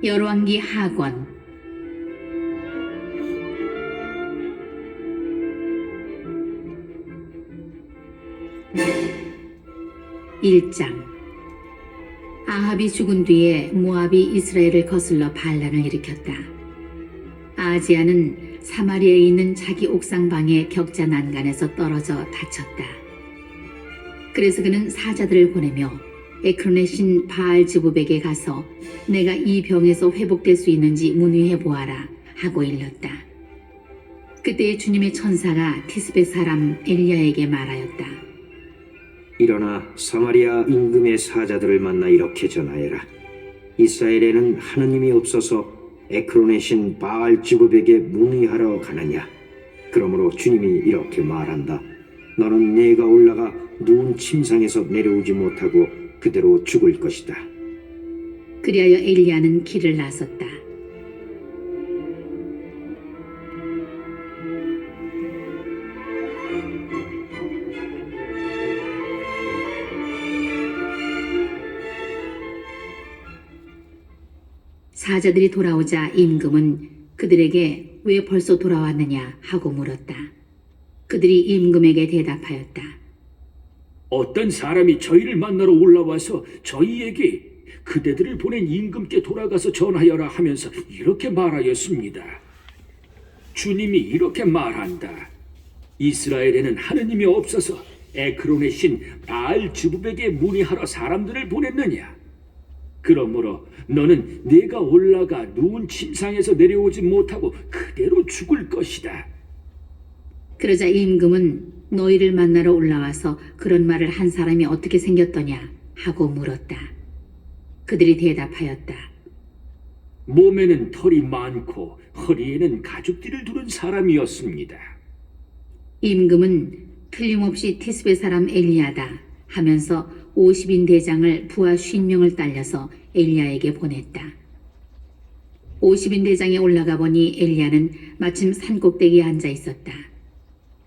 열왕기 하권 1장. 아합이 죽은 뒤에 모압이 이스라엘을 거슬러 반란을 일으켰다. 아하지야는 사마리아에 있는 자기 옥상방의 격자 난간에서 떨어져 다쳤다. 그래서 그는 사자들을 보내며 에크론의 신 바알즈부백에 가서 내가 이 병에서 회복될 수 있는지 문의해 보아라 하고 일렀다. 그때 주님의 천사가 티스베 사람 엘리야에게 말하였다. 일어나 사마리아 임금의 사자들을 만나 이렇게 전하여라. 이스라엘에는 하느님이 없어서 에크론의 신 바알즈부백에 문의하러 가느냐. 그러므로 주님이 이렇게 말한다. 너는 내가 올라가 누운 침상에서 내려오지 못하고 그대로 죽을 것이다. 그리하여 엘리야는 길을 나섰다. 사자들이 돌아오자 임금은 그들에게 왜 벌써 돌아왔느냐 하고 물었다. 그들이 임금에게 대답하였다. 어떤 사람이 저희를 만나러 올라와서 저희에게 그대들을 보낸 임금께 돌아가서 전하여라 하면서 이렇게 말하였습니다. 주님이 이렇게 말한다. 이스라엘에는 하느님이 없어서 에크론의 신 바알즈부백에 문의하러 사람들을 보냈느냐. 그러므로 너는 내가 올라가 누운 침상에서 내려오지 못하고 그대로 죽을 것이다. 그러자 임금은 너희를 만나러 올라와서 그런 말을 한 사람이 어떻게 생겼더냐 하고 물었다. 그들이 대답하였다. 몸에는 털이 많고 허리에는 가죽띠를 두른 사람이었습니다. 임금은 틀림없이 티스베 사람 엘리야다 하면서 50인 대장을 부하 50명을 딸려서 엘리야에게 보냈다. 50인 대장에 올라가 보니 엘리야는 마침 산꼭대기에 앉아 있었다.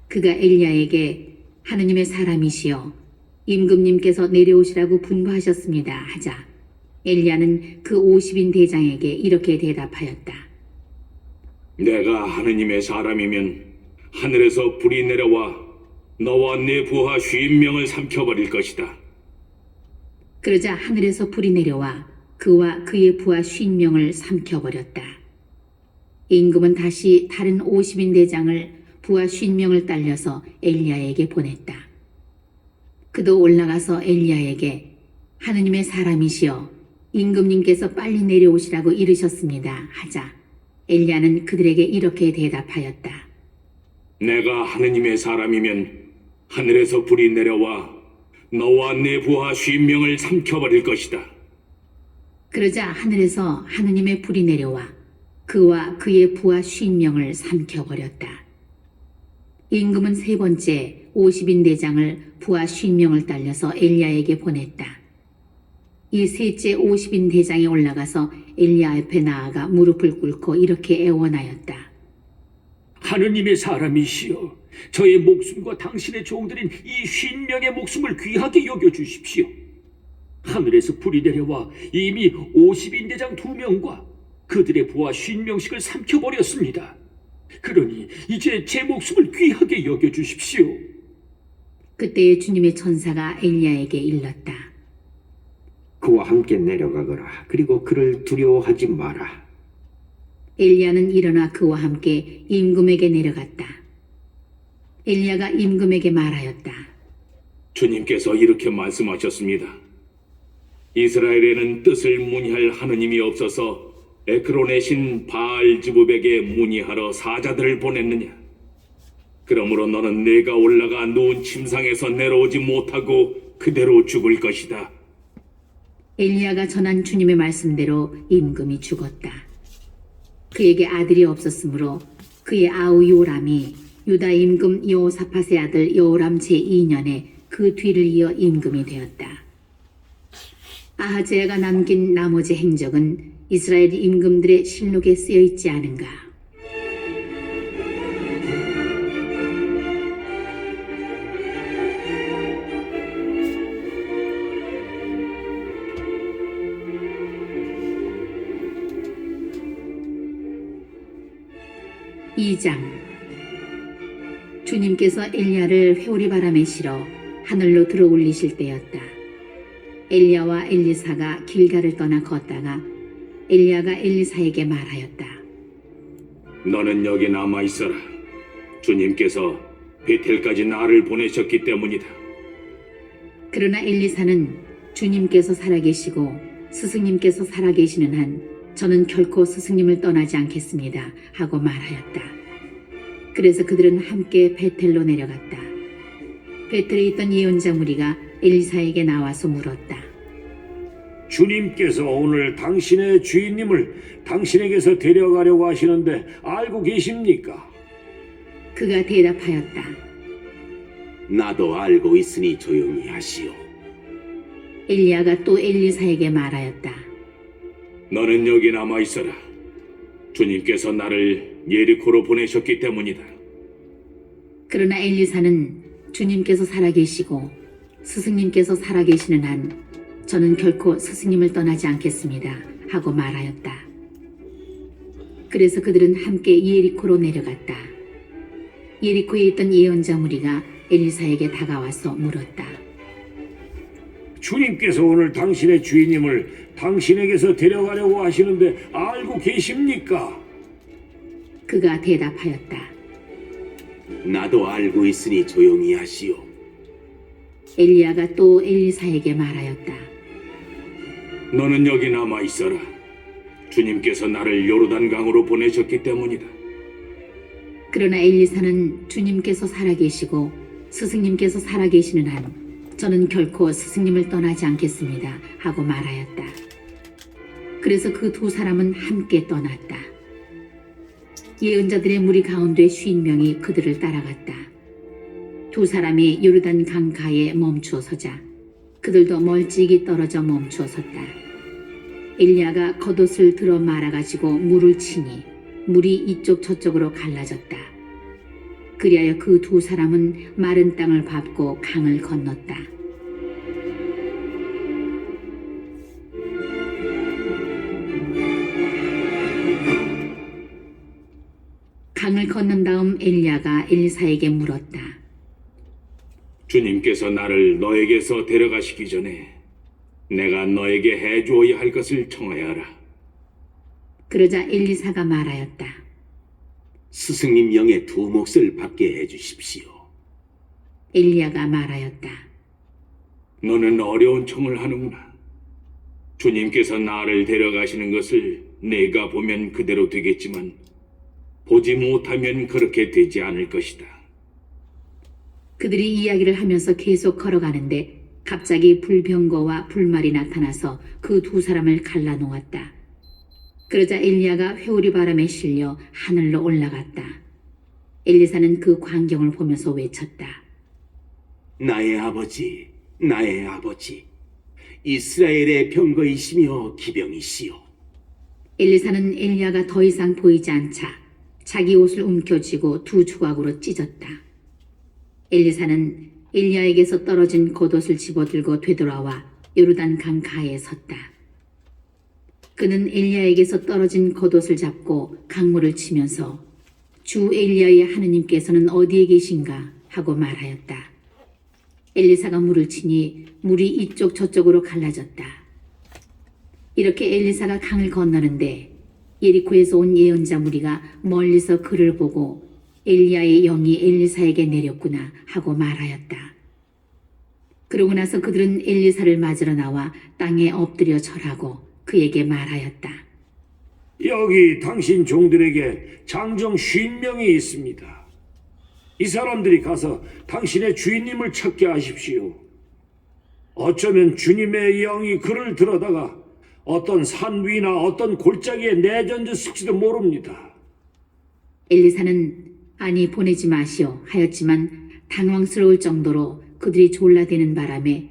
그가 엘리야에게 하느님의 사람이시여 임금님께서 내려오시라고 분부하셨습니다 하자 엘리야는 그 50인 대장에게 이렇게 대답하였다. 내가 하느님의 사람이면 하늘에서 불이 내려와 너와 네 부하 50명을 삼켜버릴 것이다. 그러자 하늘에서 불이 내려와 그와 그의 부하 50명을 삼켜버렸다. 임금은 다시 다른 50인 대장을 부하 50명을 딸려서 엘리야에게 보냈다. 그도 올라가서 엘리야에게 하느님의 사람이시여 임금님께서 빨리 내려오시라고 이르셨습니다 하자 엘리야는 그들에게 이렇게 대답하였다. 내가 하느님의 사람이면 하늘에서 불이 내려와 너와 네 부하 50명을 삼켜버릴 것이다. 그러자 하늘에서 하느님의 불이 내려와 그와 그의 부하 50명을 삼켜버렸다. 임금은 세 번째 50인 대장을 부하 50명을 딸려서 엘리야에게 보냈다. 이 셋째 50인 대장에 올라가서 엘리야 앞에 나아가 무릎을 꿇고 이렇게 애원하였다. 하느님의 사람이시여 저의 목숨과 당신의 종들인 이 50명의 목숨을 귀하게 여겨주십시오. 하늘에서 불이 내려와 이미 50인 대장 2명과 그들의 부하 50명씩을 삼켜버렸습니다. 그러니 이제 제 목숨을 귀하게 여겨주십시오. 그때에 주님의 천사가 엘리야에게 일렀다. 그와 함께 내려가거라. 그리고 그를 두려워하지 마라. 엘리야는 일어나 그와 함께 임금에게 내려갔다. 엘리야가 임금에게 말하였다. 주님께서 이렇게 말씀하셨습니다. 이스라엘에는 뜻을 문의할 하느님이 없어서 에크론의 신 바알즈부백에 문의하러 사자들을 보냈느냐. 그러므로 너는 내가 올라가 누운 침상에서 내려오지 못하고 그대로 죽을 것이다. 엘리야가 전한 주님의 말씀대로 임금이 죽었다. 그에게 아들이 없었으므로 그의 아우 요람이 유다 임금 여호사밧의 아들 여호람 제2년에 그 뒤를 이어 임금이 되었다. 아하제야가 남긴 나머지 행적은 이스라엘 임금들의 실록에 쓰여 있지 않은가. 2장. 주님께서 엘리야를 회오리 바람에 실어 하늘로 들어 올리실 때였다. 엘리야와 엘리사가 길가를 떠나 걷다가 엘리야가 엘리사에게 말하였다. 너는 여기 남아 있어라. 주님께서 베텔까지 나를 보내셨기 때문이다. 그러나 엘리사는 주님께서 살아계시고 스승님께서 살아계시는 한 저는 결코 스승님을 떠나지 않겠습니다 하고 말하였다. 그래서 그들은 함께 베텔로 내려갔다. 베텔에 있던 예언자 무리가 엘리사에게 나와서 물었다. 주님께서 오늘 당신의 주인님을 당신에게서 데려가려고 하시는데 알고 계십니까? 그가 대답하였다. 나도 알고 있으니 조용히 하시오. 엘리야가 또 엘리사에게 말하였다. 너는 여기 남아 있어라. 주님께서 나를 예리코로 보내셨기 때문이다. 그러나 엘리사는 주님께서 살아계시고 스승님께서 살아계시는 한 저는 결코 스승님을 떠나지 않겠습니다 하고 말하였다. 그래서 그들은 함께 예리코로 내려갔다. 예리코에 있던 예언자 무리가 엘리사에게 다가와서 물었다. 주님께서 오늘 당신의 주인님을 당신에게서 데려가려고 하시는데 알고 계십니까? 그가 대답하였다. 나도 알고 있으니 조용히 하시오. 엘리야가 또 엘리사에게 말하였다. 너는 여기 남아 있어라. 주님께서 나를 요르단강으로 보내셨기 때문이다. 그러나 엘리사는 주님께서 살아계시고 스승님께서 살아계시는 한 저는 결코 스승님을 떠나지 않겠습니다 하고 말하였다. 그래서 그 두 사람은 함께 떠났다. 예언자들의 무리 가운데 50명이 그들을 따라갔다. 두 사람이 요르단 강가에 멈추어 서자 그들도 멀찍이 떨어져 멈추어 섰다. 엘리야가 겉옷을 들어 말아가지고 물을 치니 물이 이쪽 저쪽으로 갈라졌다. 그리하여 그 두 사람은 마른 땅을 밟고 강을 건넜다. 강을 건넌 다음 엘리야가 엘리사에게 물었다. 주님께서 나를 너에게서 데려가시기 전에 내가 너에게 해주어야 할 것을 청하여라. 그러자 엘리사가 말하였다. 스승님 영의 두 몫을 받게 해주십시오. 엘리야가 말하였다. 너는 어려운 청을 하는구나. 주님께서 나를 데려가시는 것을 내가 보면 그대로 되겠지만 보지 못하면 그렇게 되지 않을 것이다. 그들이 이야기를 하면서 계속 걸어가는데 갑자기 불병거와 불말이 나타나서 그 두 사람을 갈라놓았다. 그러자 엘리야가 회오리 바람에 실려 하늘로 올라갔다. 엘리사는 그 광경을 보면서 외쳤다. 나의 아버지, 나의 아버지, 이스라엘의 병거이시며 기병이시오. 엘리사는 엘리야가 더 이상 보이지 않자 자기 옷을 움켜쥐고 두 조각으로 찢었다. 엘리사는 엘리야에게서 떨어진 겉옷을 집어들고 되돌아와 요르단 강가에 섰다. 그는 엘리야에게서 떨어진 겉옷을 잡고 강물을 치면서 주 엘리야의 하느님께서는 어디에 계신가 하고 말하였다. 엘리사가 물을 치니 물이 이쪽 저쪽으로 갈라졌다. 이렇게 엘리사가 강을 건너는데 예리코에서 온 예언자 무리가 멀리서 그를 보고 엘리야의 영이 엘리사에게 내렸구나 하고 말하였다. 그러고 나서 그들은 엘리사를 맞으러 나와 땅에 엎드려 절하고 그에게 말하였다. 여기 당신 종들에게 장정 50명이 있습니다. 이 사람들이 가서 당신의 주인님을 찾게 하십시오. 어쩌면 주님의 영이 그를 들어다가 어떤 산 위나 어떤 골짜기에 내던졌을지도 모릅니다. 엘리사는 아니 보내지 마시오 하였지만 당황스러울 정도로 그들이 졸라대는 바람에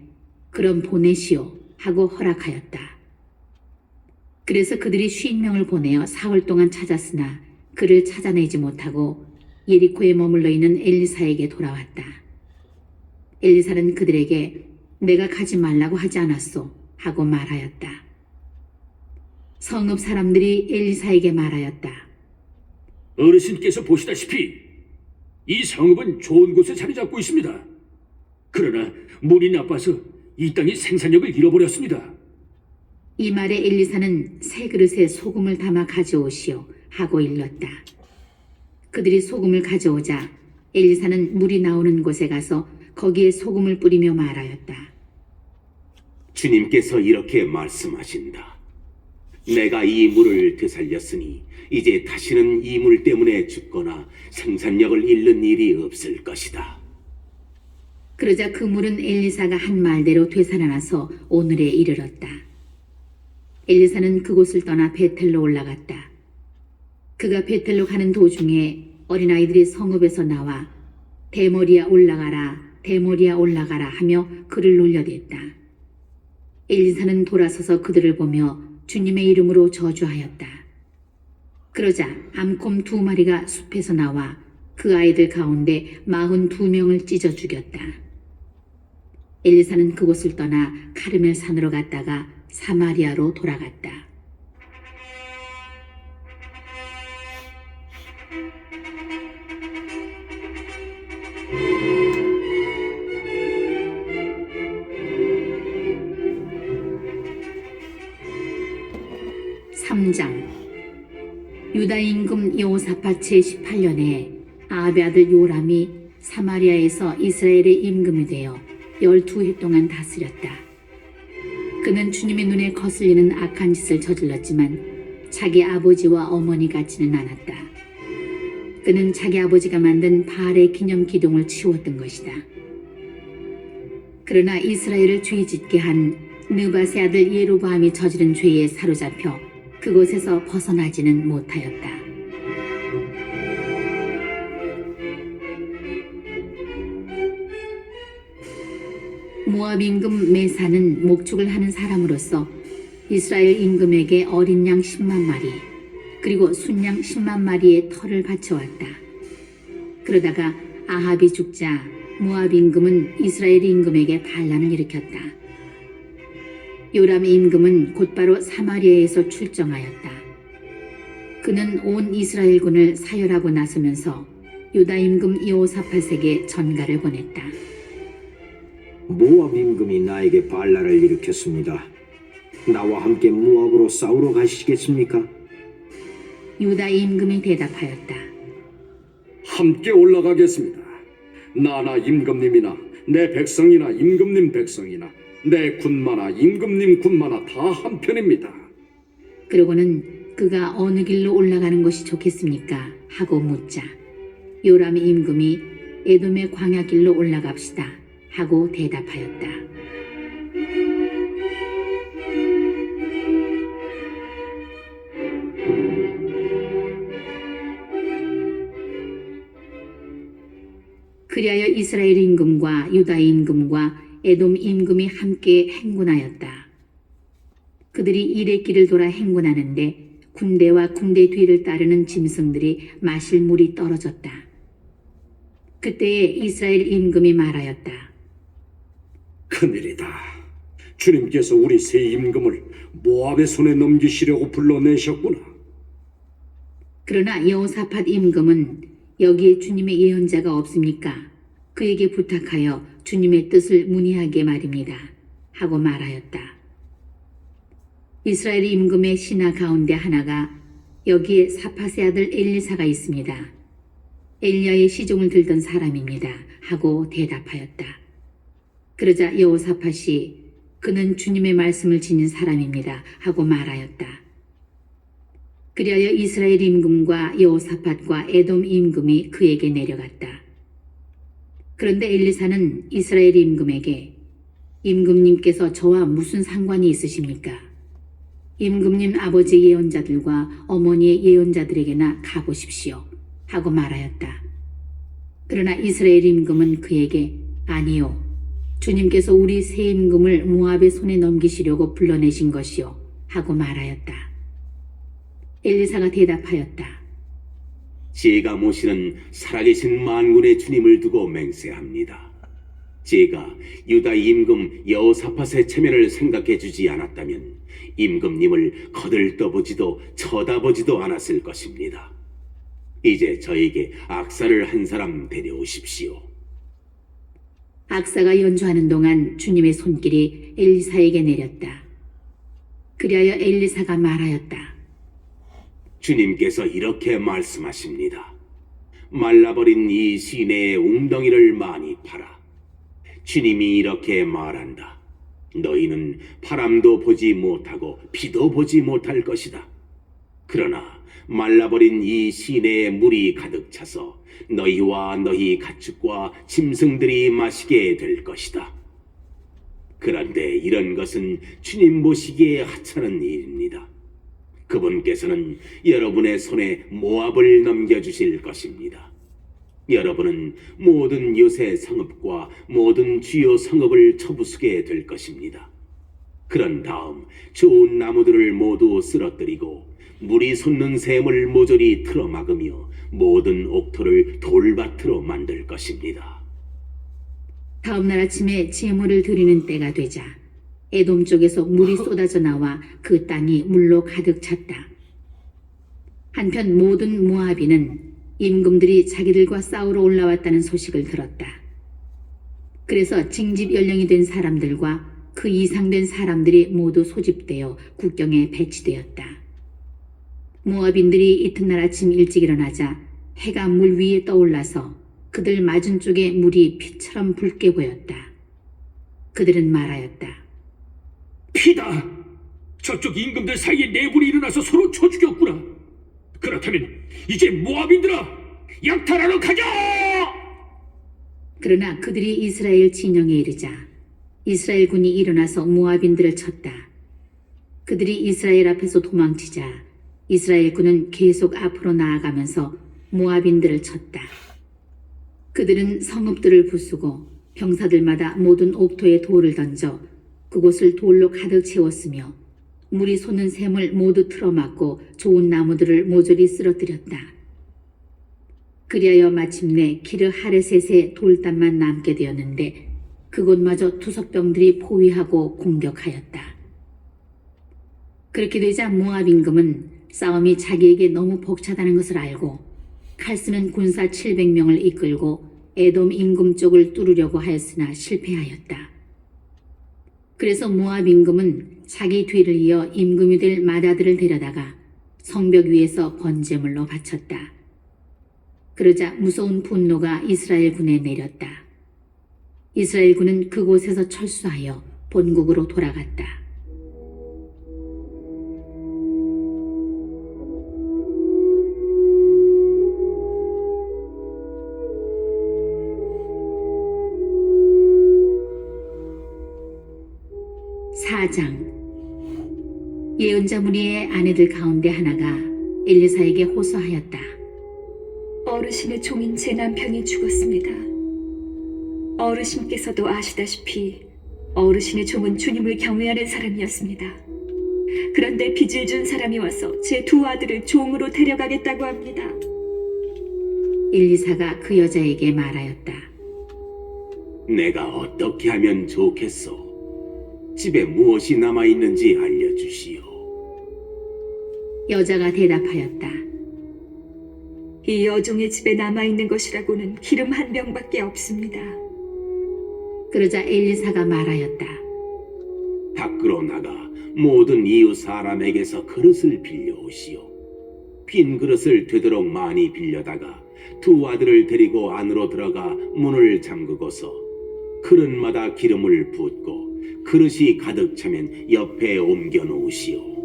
그럼 보내시오 하고 허락하였다. 그래서 그들이 50명을 보내어 사흘 동안 찾았으나 그를 찾아내지 못하고 예리코에 머물러 있는 엘리사에게 돌아왔다. 엘리사는 그들에게 내가 가지 말라고 하지 않았소 하고 말하였다. 성읍 사람들이 엘리사에게 말하였다. 어르신께서 보시다시피 이 성읍은 좋은 곳에 자리 잡고 있습니다. 그러나 물이 나빠서 이 땅이 생산력을 잃어버렸습니다. 이 말에 엘리사는 새 그릇에 소금을 담아 가져오시오 하고 일렀다. 그들이 소금을 가져오자 엘리사는 물이 나오는 곳에 가서 거기에 소금을 뿌리며 말하였다. 주님께서 이렇게 말씀하신다. 내가 이 물을 되살렸으니 이제 다시는 이 물 때문에 죽거나 생산력을 잃는 일이 없을 것이다. 그러자 그 물은 엘리사가 한 말대로 되살아나서 오늘에 이르렀다. 엘리사는 그곳을 떠나 베텔로 올라갔다. 그가 베텔로 가는 도중에 어린아이들이 성읍에서 나와 대머리야 올라가라, 대머리야 올라가라 하며 그를 놀려댔다. 엘리사는 돌아서서 그들을 보며 주님의 이름으로 저주하였다. 그러자 암곰 2마리가 숲에서 나와 그 아이들 가운데 42명을 찢어 죽였다. 엘리사는 그곳을 떠나 카르멜 산으로 갔다가 사마리아로 돌아갔다. 유다 임금 여호사밧 제18년에 아합의 아들 요람이 사마리아에서 이스라엘의 임금이 되어 12해 동안 다스렸다. 그는 주님의 눈에 거슬리는 악한 짓을 저질렀지만 자기 아버지와 어머니 같지는 않았다. 그는 자기 아버지가 만든 바알의 기념 기둥을 치웠던 것이다. 그러나 이스라엘을 죄짓게 한 느밧의 아들 예로보암이 저지른 죄에 사로잡혀 그곳에서 벗어나지는 못하였다. 모압 임금 메사는 목축을 하는 사람으로서 이스라엘 임금에게 어린 양 10만 마리 그리고 순양 10만 마리의 털을 바쳐왔다. 그러다가 아합이 죽자 모압 임금은 이스라엘 임금에게 반란을 일으켰다. 요람 임금은 곧바로 사마리아에서 출정하였다. 그는 온 이스라엘군을 사열하고 나서면서 유다 임금 여호사밧에게 전가를 보냈다. 모압 임금이 나에게 반란을 일으켰습니다. 나와 함께 모압으로 싸우러 가시겠습니까? 유다 임금이 대답하였다. 함께 올라가겠습니다. 나나 임금님이나 내 백성이나 임금님 백성이나 내 군마나 임금님 군마나 다 한편입니다. 그러고는 그가 어느 길로 올라가는 것이 좋겠습니까? 하고 묻자 요람 임금이 에돔의 광야 길로 올라갑시다 하고 대답하였다. 그리하여 이스라엘 임금과 유다 임금과 에돔 임금이 함께 행군하였다. 그들이 이레길을 돌아 행군하는데 군대와 군대 뒤를 따르는 짐승들이 마실 물이 떨어졌다. 그때에 이스라엘 임금이 말하였다. 큰일이다. 주님께서 우리 새 임금을 모압의 손에 넘기시려고 불러내셨구나. 그러나 여호사밧 임금은 여기에 주님의 예언자가 없습니까? 그에게 부탁하여 주님의 뜻을 문의하게 말입니다. 하고 말하였다. 이스라엘 임금의 신하 가운데 하나가 여기에 사밧의 아들 엘리사가 있습니다. 엘리야의 시종을 들던 사람입니다. 하고 대답하였다. 그러자 여호사밧이 그는 주님의 말씀을 지닌 사람입니다. 하고 말하였다. 그리하여 이스라엘 임금과 여호사밧과 에돔 임금이 그에게 내려갔다. 그런데 엘리사는 이스라엘 임금에게 임금님께서 저와 무슨 상관이 있으십니까? 임금님 아버지 예언자들과 어머니의 예언자들에게나 가보십시오. 하고 말하였다. 그러나 이스라엘 임금은 그에게 아니요. 주님께서 우리 새 임금을 모압의 손에 넘기시려고 불러내신 것이요. 하고 말하였다. 엘리사가 대답하였다. 제가 모시는 살아계신 만군의 주님을 두고 맹세합니다. 제가 유다 임금 여호사밧의 체면을 생각해 주지 않았다면 임금님을 거들떠보지도 쳐다보지도 않았을 것입니다. 이제 저에게 악사를 한 사람 데려오십시오. 악사가 연주하는 동안 주님의 손길이 엘리사에게 내렸다. 그리하여 엘리사가 말하였다. 주님께서 이렇게 말씀하십니다. 말라버린 이 시내의 웅덩이를 많이 팔아. 주님이 이렇게 말한다. 너희는 바람도 보지 못하고 비도 보지 못할 것이다. 그러나 말라버린 이 시내에 물이 가득 차서 너희와 너희 가축과 짐승들이 마시게 될 것이다. 그런데 이런 것은 주님 보시기에 하찮은 일입니다. 그분께서는 여러분의 손에 모압을 넘겨주실 것입니다. 여러분은 모든 요새 성읍과 모든 주요 성읍을 쳐부수게 될 것입니다. 그런 다음 좋은 나무들을 모두 쓰러뜨리고 물이 솟는 샘을 모조리 틀어막으며 모든 옥토를 돌밭으로 만들 것입니다. 다음 날 아침에 제물을 드리는 때가 되자 에돔 쪽에서 물이 쏟아져 나와 그 땅이 물로 가득 찼다. 한편 모든 모압인은 임금들이 자기들과 싸우러 올라왔다는 소식을 들었다. 그래서 징집 연령이 된 사람들과 그 이상 된 사람들이 모두 소집되어 국경에 배치되었다. 모압인들이 이튿날 아침 일찍 일어나자 해가 물 위에 떠올라서 그들 맞은 쪽에 물이 피처럼 붉게 보였다. 그들은 말하였다. 피다! 저쪽 임금들 사이에 내분이 일어나서 서로 쳐 죽였구나. 그렇다면 이제 모압인들아, 약탈하러 가자! 그러나 그들이 이스라엘 진영에 이르자 이스라엘 군이 일어나서 모압인들을 쳤다. 그들이 이스라엘 앞에서 도망치자 이스라엘 군은 계속 앞으로 나아가면서 모압인들을 쳤다. 그들은 성읍들을 부수고 병사들마다 모든 옥토에 돌을 던져 그곳을 돌로 가득 채웠으며 물이 솟는 샘을 모두 틀어막고 좋은 나무들을 모조리 쓰러뜨렸다. 그리하여 마침내 기르 하레셋의 돌담만 남게 되었는데 그곳마저 투석병들이 포위하고 공격하였다. 그렇게 되자 모압 임금은 싸움이 자기에게 너무 벅차다는 것을 알고 칼 쓰는 군사 700명을 이끌고 에돔 임금 쪽을 뚫으려고 하였으나 실패하였다. 그래서 모압 임금은 자기 뒤를 이어 임금이 될 마다들을 데려다가 성벽 위에서 번제물로 바쳤다. 그러자 무서운 분노가 이스라엘 군에 내렸다. 이스라엘 군은 그곳에서 철수하여 본국으로 돌아갔다. 사장. 예언자 무리의 아내들 가운데 하나가 엘리사에게 호소하였다. 어르신의 종인 제 남편이 죽었습니다. 어르신께서도 아시다시피 어르신의 종은 주님을 경외하는 사람이었습니다. 그런데 빚을 준 사람이 와서 제 두 아들을 종으로 데려가겠다고 합니다. 엘리사가 그 여자에게 말하였다. 내가 어떻게 하면 좋겠소? 집에 무엇이 남아있는지 알려주시오. 여자가 대답하였다. 이 여종의 집에 남아있는 것이라고는 기름 한 병밖에 없습니다. 그러자 엘리사가 말하였다. 밖으로 나가 모든 이웃 사람에게서 그릇을 빌려오시오. 빈 그릇을 되도록 많이 빌려다가 두 아들을 데리고 안으로 들어가 문을 잠그고서 그릇마다 기름을 붓고 그릇이 가득 차면 옆에 옮겨 놓으시오.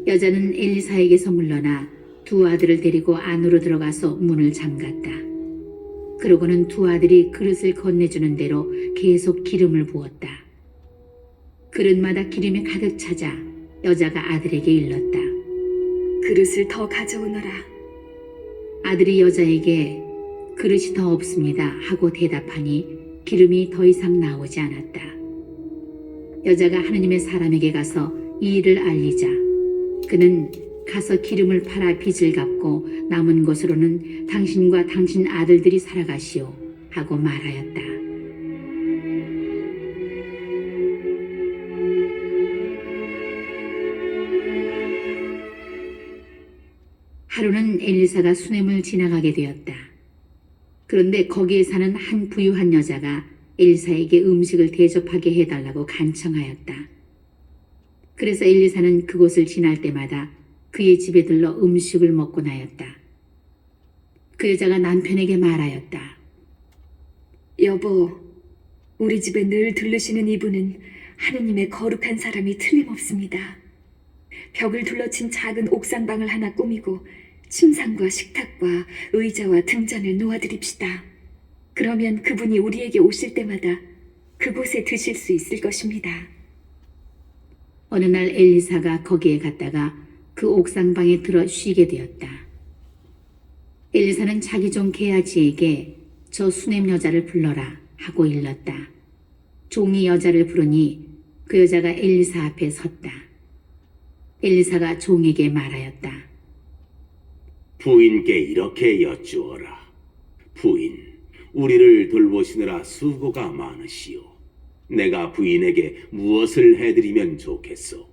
여자는 엘리사에게서 물러나 두 아들을 데리고 안으로 들어가서 문을 잠갔다. 그러고는 두 아들이 그릇을 건네주는 대로 계속 기름을 부었다. 그릇마다 기름이 가득 차자 여자가 아들에게 일렀다. 그릇을 더 가져오너라. 아들이 여자에게 그릇이 더 없습니다 하고 대답하니 기름이 더 이상 나오지 않았다. 여자가 하느님의 사람에게 가서 이 일을 알리자 그는 가서 기름을 팔아 빚을 갚고 남은 것으로는 당신과 당신 아들들이 살아가시오 하고 말하였다. 하루는 엘리사가 수넴을 지나가게 되었다. 그런데 거기에 사는 한 부유한 여자가 엘리사에게 음식을 대접하게 해달라고 간청하였다. 그래서 엘리사는 그곳을 지날 때마다 그의 집에 들러 음식을 먹곤 하였다. 그 여자가 남편에게 말하였다. 여보, 우리 집에 늘 들르시는 이분은 하느님의 거룩한 사람이 틀림없습니다. 벽을 둘러친 작은 옥상방을 하나 꾸미고 침상과 식탁과 의자와 등잔을 놓아드립시다. 그러면 그분이 우리에게 오실 때마다 그곳에 드실 수 있을 것입니다. 어느 날 엘리사가 거기에 갔다가 그 옥상방에 들어 쉬게 되었다. 엘리사는 자기 종 게하지에게 저 수넴 여자를 불러라 하고 일렀다. 종이 여자를 부르니 그 여자가 엘리사 앞에 섰다. 엘리사가 종에게 말하였다. 부인께 이렇게 여쭈어라. 부인, 우리를 돌보시느라 수고가 많으시오. 내가 부인에게 무엇을 해드리면 좋겠소?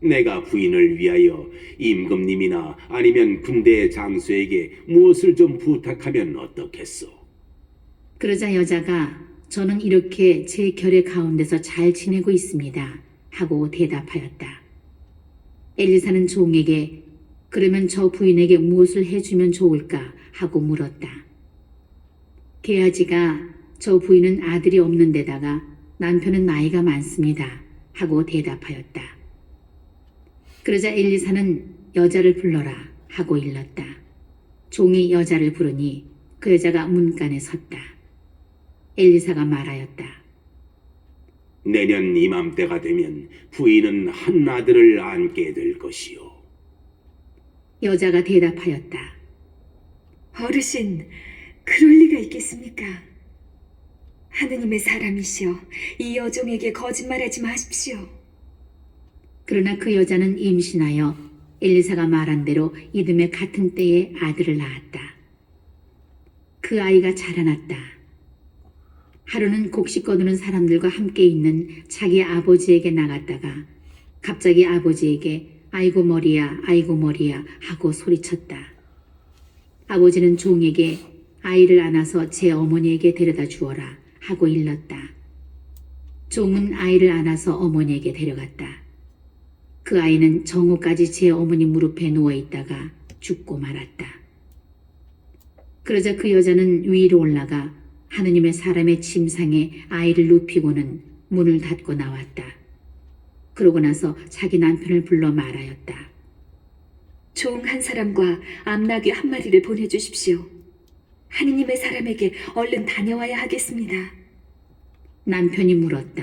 내가 부인을 위하여 임금님이나 아니면 군대 장수에게 무엇을 좀 부탁하면 어떻겠소? 그러자 여자가 저는 이렇게 제 결의 가운데서 잘 지내고 있습니다 하고 대답하였다. 엘리사는 종에게 그러면 저 부인에게 무엇을 해주면 좋을까 하고 물었다. 게하지가 저 부인은 아들이 없는 데다가 남편은 나이가 많습니다 하고 대답하였다. 그러자 엘리사는 여자를 불러라 하고 일렀다. 종이 여자를 부르니 그 여자가 문간에 섰다. 엘리사가 말하였다. 내년 이맘때가 되면 부인은 한 아들을 안게 될 것이오. 여자가 대답하였다. 어르신, 그럴 리가 있겠습니까? 하느님의 사람이시여, 이 여종에게 거짓말하지 마십시오. 그러나 그 여자는 임신하여 엘리사가 말한 대로 이듬해 같은 때에 아들을 낳았다. 그 아이가 자라났다. 하루는 곡식 거두는 사람들과 함께 있는 자기 아버지에게 나갔다가 갑자기 아버지에게 아이고 머리야 아이고 머리야 하고 소리쳤다. 아버지는 종에게 아이를 안아서 제 어머니에게 데려다 주어라 하고 일렀다. 종은 아이를 안아서 어머니에게 데려갔다. 그 아이는 정오까지 제 어머니 무릎에 누워있다가 죽고 말았다. 그러자 그 여자는 위로 올라가 하느님의 사람의 침상에 아이를 눕히고는 문을 닫고 나왔다. 그러고 나서 자기 남편을 불러 말하였다. 종 한 사람과 암나귀 한 마리를 보내주십시오. 하느님의 사람에게 얼른 다녀와야 하겠습니다. 남편이 물었다.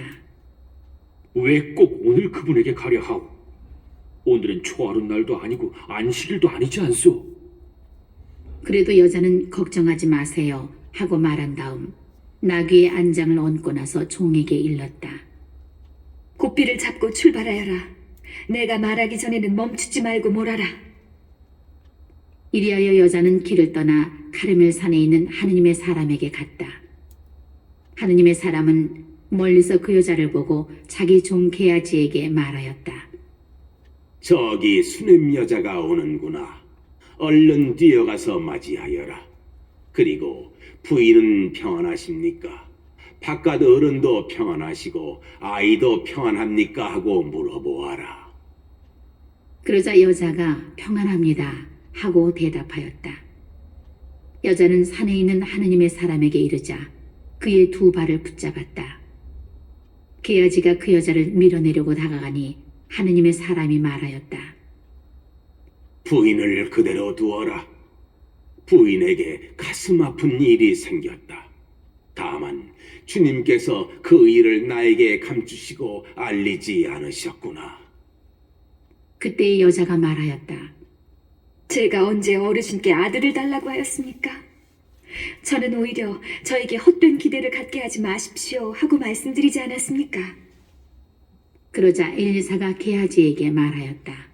왜 꼭 오늘 그분에게 가려 하오? 오늘은 초하룻 날도 아니고 안식일도 아니지 않소? 그래도 여자는 걱정하지 마세요 하고 말한 다음 나귀의 안장을 얹고 나서 종에게 일렀다. 고삐를 잡고 출발하여라. 내가 말하기 전에는 멈추지 말고 몰아라. 이리하여 여자는 길을 떠나 카르멜 산에 있는 하느님의 사람에게 갔다. 하느님의 사람은 멀리서 그 여자를 보고 자기 종 게하지에게 말하였다. 저기 수넴 여자가 오는구나. 얼른 뛰어가서 맞이하여라. 그리고 부인은 평안하십니까? 바깥 어른도 평안하시고 아이도 평안합니까? 하고 물어보아라. 그러자 여자가 평안합니다 하고 대답하였다. 여자는 산에 있는 하느님의 사람에게 이르자 그의 두 발을 붙잡았다. 게하지가 그 여자를 밀어내려고 다가가니 하느님의 사람이 말하였다. 부인을 그대로 두어라. 부인에게 가슴 아픈 일이 생겼다. 다만 주님께서 그 일을 나에게 감추시고 알리지 않으셨구나. 그때 여자가 말하였다. 제가 언제 어르신께 아들을 달라고 하였습니까? 저는 오히려 저에게 헛된 기대를 갖게 하지 마십시오 하고 말씀드리지 않았습니까? 그러자 엘리사가 게하지에게 말하였다.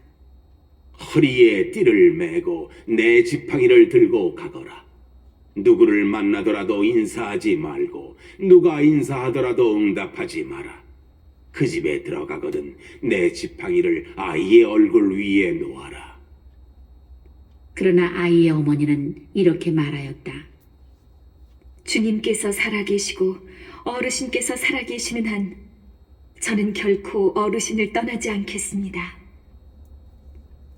허리에 띠를 메고 내 지팡이를 들고 가거라. 누구를 만나더라도 인사하지 말고 누가 인사하더라도 응답하지 마라. 그 집에 들어가거든 내 지팡이를 아이의 얼굴 위에 놓아라. 그러나 아이의 어머니는 이렇게 말하였다. 주님께서 살아계시고 어르신께서 살아계시는 한 저는 결코 어르신을 떠나지 않겠습니다.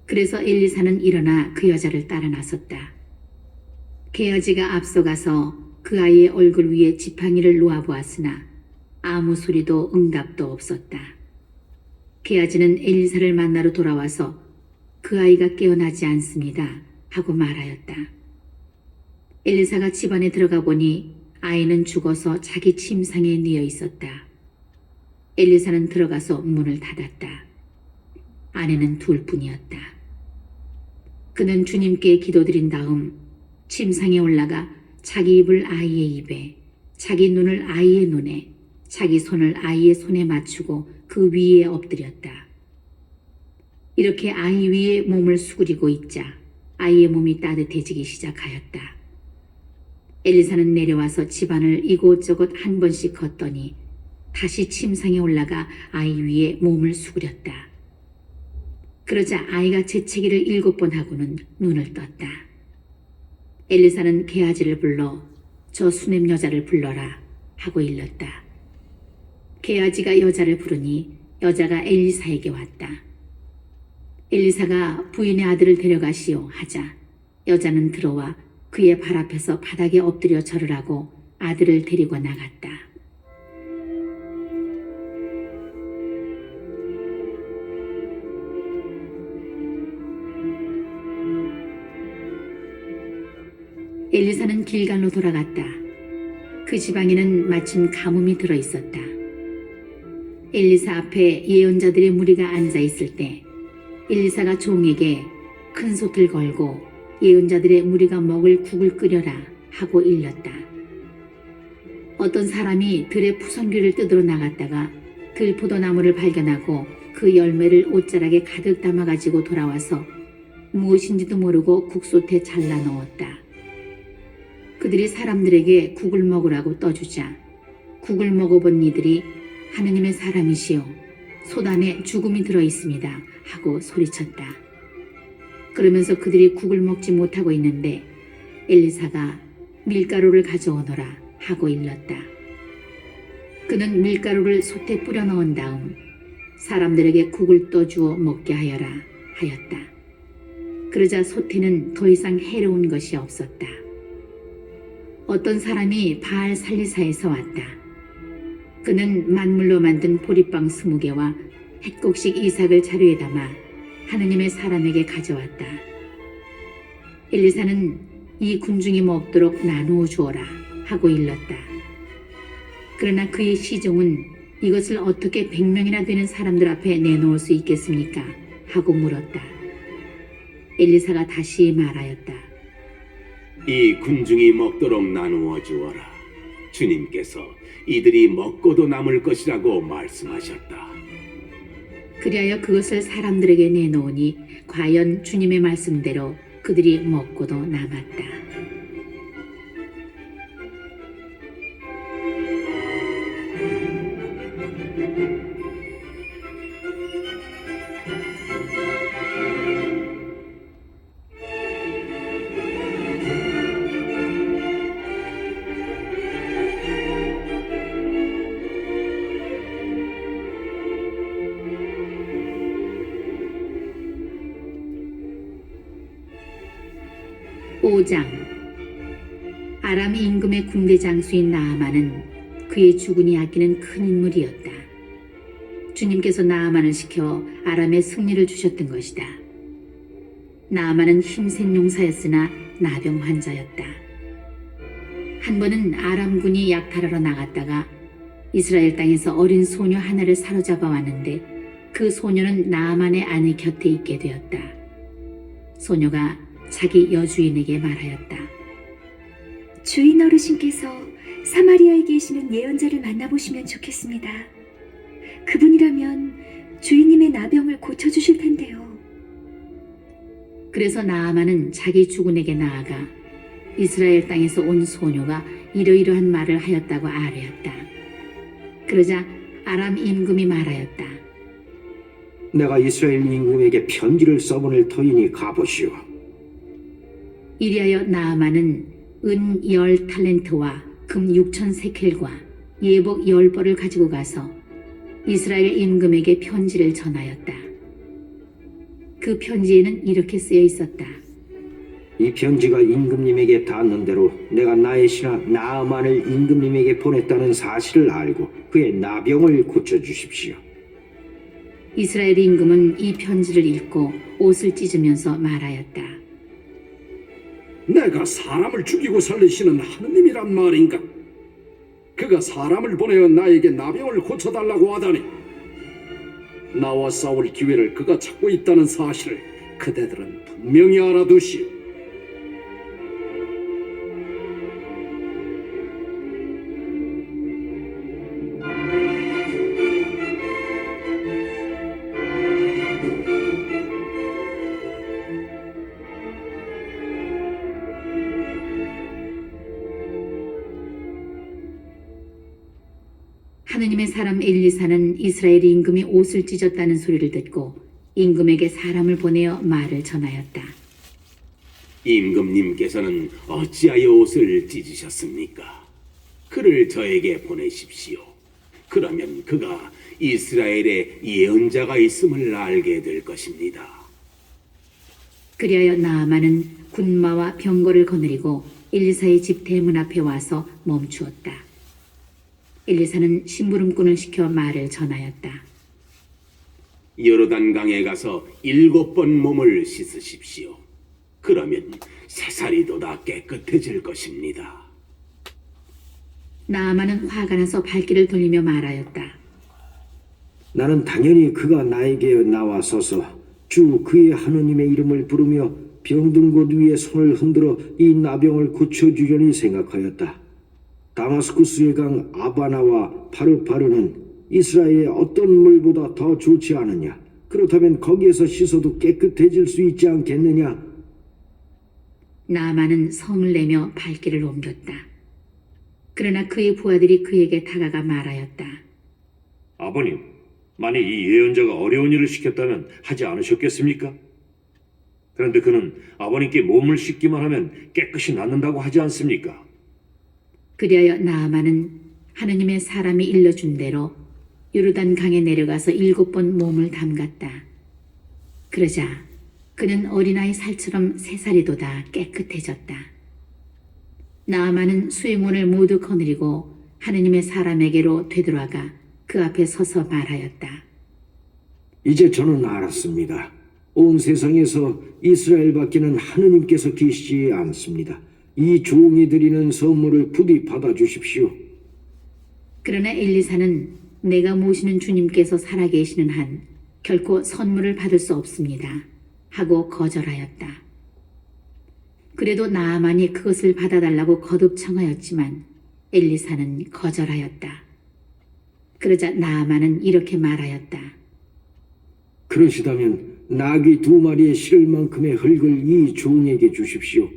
그래서 엘리사는 일어나 그 여자를 따라 나섰다. 게하지가 앞서가서 그 아이의 얼굴 위에 지팡이를 놓아보았으나 아무 소리도 응답도 없었다. 게하지는 엘리사를 만나러 돌아와서 그 아이가 깨어나지 않습니다 하고 말하였다. 엘리사가 집안에 들어가 보니 아이는 죽어서 자기 침상에 뉘어 있었다. 엘리사는 들어가서 문을 닫았다. 아내는 둘뿐이었다. 그는 주님께 기도드린 다음 침상에 올라가 자기 입을 아이의 입에, 자기 눈을 아이의 눈에, 자기 손을 아이의 손에 맞추고 그 위에 엎드렸다. 이렇게 아이 위에 몸을 수그리고 있자 아이의 몸이 따뜻해지기 시작하였다. 엘리사는 내려와서 집안을 이곳저곳 한 번씩 걷더니 다시 침상에 올라가 아이 위에 몸을 수그렸다. 그러자 아이가 재채기를 7번 하고는 눈을 떴다. 엘리사는 게하지를 불러 저 수냄 여자를 불러라 하고 일렀다. 게하지가 여자를 부르니 여자가 엘리사에게 왔다. 엘리사가 부인의 아들을 데려가시오 하자 여자는 들어와 그의 발 앞에서 바닥에 엎드려 절을 하고 아들을 데리고 나갔다. 엘리사는 길갈로 돌아갔다. 그 지방에는 마침 가뭄이 들어 있었다. 엘리사 앞에 예언자들의 무리가 앉아 있을 때 엘리사가 종에게 큰 솥을 걸고 예언자들의 무리가 먹을 국을 끓여라 하고 일렀다. 어떤 사람이 들의 푸선귀를 뜯으러 나갔다가 들포도나무를 발견하고 그 열매를 옷자락에 가득 담아가지고 돌아와서 무엇인지도 모르고 국솥에 잘라 넣었다. 그들이 사람들에게 국을 먹으라고 떠주자 국을 먹어본 이들이 하느님의 사람이시여 솥 안에 죽음이 들어있습니다 하고 소리쳤다. 그러면서 그들이 국을 먹지 못하고 있는데 엘리사가 밀가루를 가져오너라 하고 일렀다. 그는 밀가루를 솥에 뿌려 넣은 다음 사람들에게 국을 떠주어 먹게 하여라 하였다. 그러자 솥에는 더 이상 해로운 것이 없었다. 어떤 사람이 바알 살리사에서 왔다. 그는 만물로 만든 보리빵 20개와 햇곡식 이삭을 자루에 담아 하느님의 사람에게 가져왔다. 엘리사는 이 군중이 먹도록 나누어 주어라 하고 일렀다. 그러나 그의 시종은 이것을 어떻게 100명이나 되는 사람들 앞에 내놓을 수 있겠습니까? 하고 물었다. 엘리사가 다시 말하였다. 이 군중이 먹도록 나누어 주어라. 주님께서 이들이 먹고도 남을 것이라고 말씀하셨다. 그리하여 그것을 사람들에게 내놓으니 과연 주님의 말씀대로 그들이 먹고도 남았다. (5장) 아람 임금의 군대 장수인 나아만은 그의 주군이 아끼는 큰 인물이었다. 주님께서 나아만을 시켜 아람에 승리를 주셨던 것이다. 나아만은 힘센 용사였으나 나병 환자였다. 한 번은 아람군이 약탈하러 나갔다가 이스라엘 땅에서 어린 소녀 하나를 사로잡아 왔는데 그 소녀는 나아만의 아내 곁에 있게 되었다. 소녀가 자기 여주인에게 말하였다. 주인 어르신께서 사마리아에 계시는 예언자를 만나보시면 좋겠습니다. 그분이라면 주인님의 나병을 고쳐주실 텐데요. 그래서 나아만은 자기 주군에게 나아가 이스라엘 땅에서 온 소녀가 이러이러한 말을 하였다고 아뢰었다. 그러자 아람 임금이 말하였다. 내가 이스라엘 임금에게 편지를 써보낼 터이니 가보시오. 이리하여 나아만은 은 10달란트와 금 6천 세켈과 예복 10벌을 가지고 가서 이스라엘 임금에게 편지를 전하였다. 그 편지에는 이렇게 쓰여 있었다. 이 편지가 임금님에게 닿는 대로 내가 나의 신하 나아만을 임금님에게 보냈다는 사실을 알고 그의 나병을 고쳐주십시오. 이스라엘 임금은 이 편지를 읽고 옷을 찢으면서 말하였다. 내가 사람을 죽이고 살리시는 하느님이란 말인가? 그가 사람을 보내어 나에게 나병을 고쳐달라고 하다니. 나와 싸울 기회를 그가 찾고 있다는 사실을 그대들은 분명히 알아두시오. 하느님의 사람 엘리사는 이스라엘 임금이 옷을 찢었다는 소리를 듣고 임금에게 사람을 보내어 말을 전하였다. 임금님께서는 어찌하여 옷을 찢으셨습니까? 그를 저에게 보내십시오. 그러면 그가 이스라엘에 예언자가 있음을 알게 될 것입니다. 그리하여 나아만은 군마와 병거를 거느리고 엘리사의 집 대문 앞에 와서 멈추었다. 엘리사는 심부름꾼을 시켜 말을 전하였다. 요르단강에 가서 7번 몸을 씻으십시오. 그러면 새살이도다 깨끗해질 것입니다. 나아만은 화가 나서 발길을 돌리며 말하였다. 나는 당연히 그가 나에게 나와서서 주 그의 하느님의 이름을 부르며 병든 곳 위에 손을 흔들어 이 나병을 고쳐주려니 생각하였다. 다마스쿠스의 강 아바나와 파르파르는 이스라엘의 어떤 물보다 더 좋지 않느냐? 그렇다면 거기에서 씻어도 깨끗해질 수 있지 않겠느냐? 나아만은 성을 내며 발길을 옮겼다. 그러나 그의 부하들이 그에게 다가가 말하였다. 아버님, 만약 이 예언자가 어려운 일을 시켰다면 하지 않으셨겠습니까? 그런데 그는 아버님께 몸을 씻기만 하면 깨끗이 낫는다고 하지 않습니까? 그리하여 나아만은 하느님의 사람이 일러준 대로 요르단 강에 내려가서 7번 몸을 담갔다. 그러자 그는 어린아이 살처럼 새살이도다 깨끗해졌다. 나아만은 수행원을 모두 거느리고 하느님의 사람에게로 되돌아가 그 앞에 서서 말하였다. 이제 저는 알았습니다. 온 세상에서 이스라엘밖에는 하느님께서 계시지 않습니다. 이 종이 드리는 선물을 부디 받아주십시오. 그러나 엘리사는 내가 모시는 주님께서 살아계시는 한 결코 선물을 받을 수 없습니다. 하고 거절하였다. 그래도 나아만이 그것을 받아달라고 거듭 청하였지만 엘리사는 거절하였다. 그러자 나아만은 이렇게 말하였다. 그러시다면 나귀 2마리의 실을 만큼의 흙을 이 종에게 주십시오.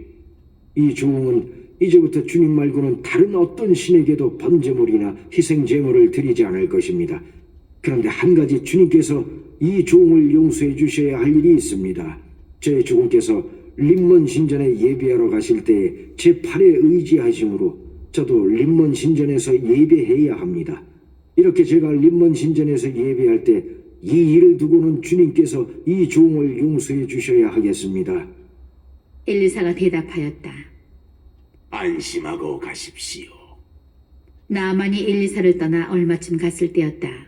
이 종은 이제부터 주님 말고는 다른 어떤 신에게도 번제물이나 희생제물을 드리지 않을 것입니다. 그런데 한 가지 주님께서 이 종을 용서해 주셔야 할 일이 있습니다. 제 주님께서 림몬 신전에 예배하러 가실 때에 제 팔에 의지하심으로 저도 림몬 신전에서 예배해야 합니다. 이렇게 제가 림몬 신전에서 예배할 때 이 일을 두고는 주님께서 이 종을 용서해 주셔야 하겠습니다. 엘리사가 대답하였다. 안심하고 가십시오. 나아만이 엘리사를 떠나 얼마쯤 갔을 때였다.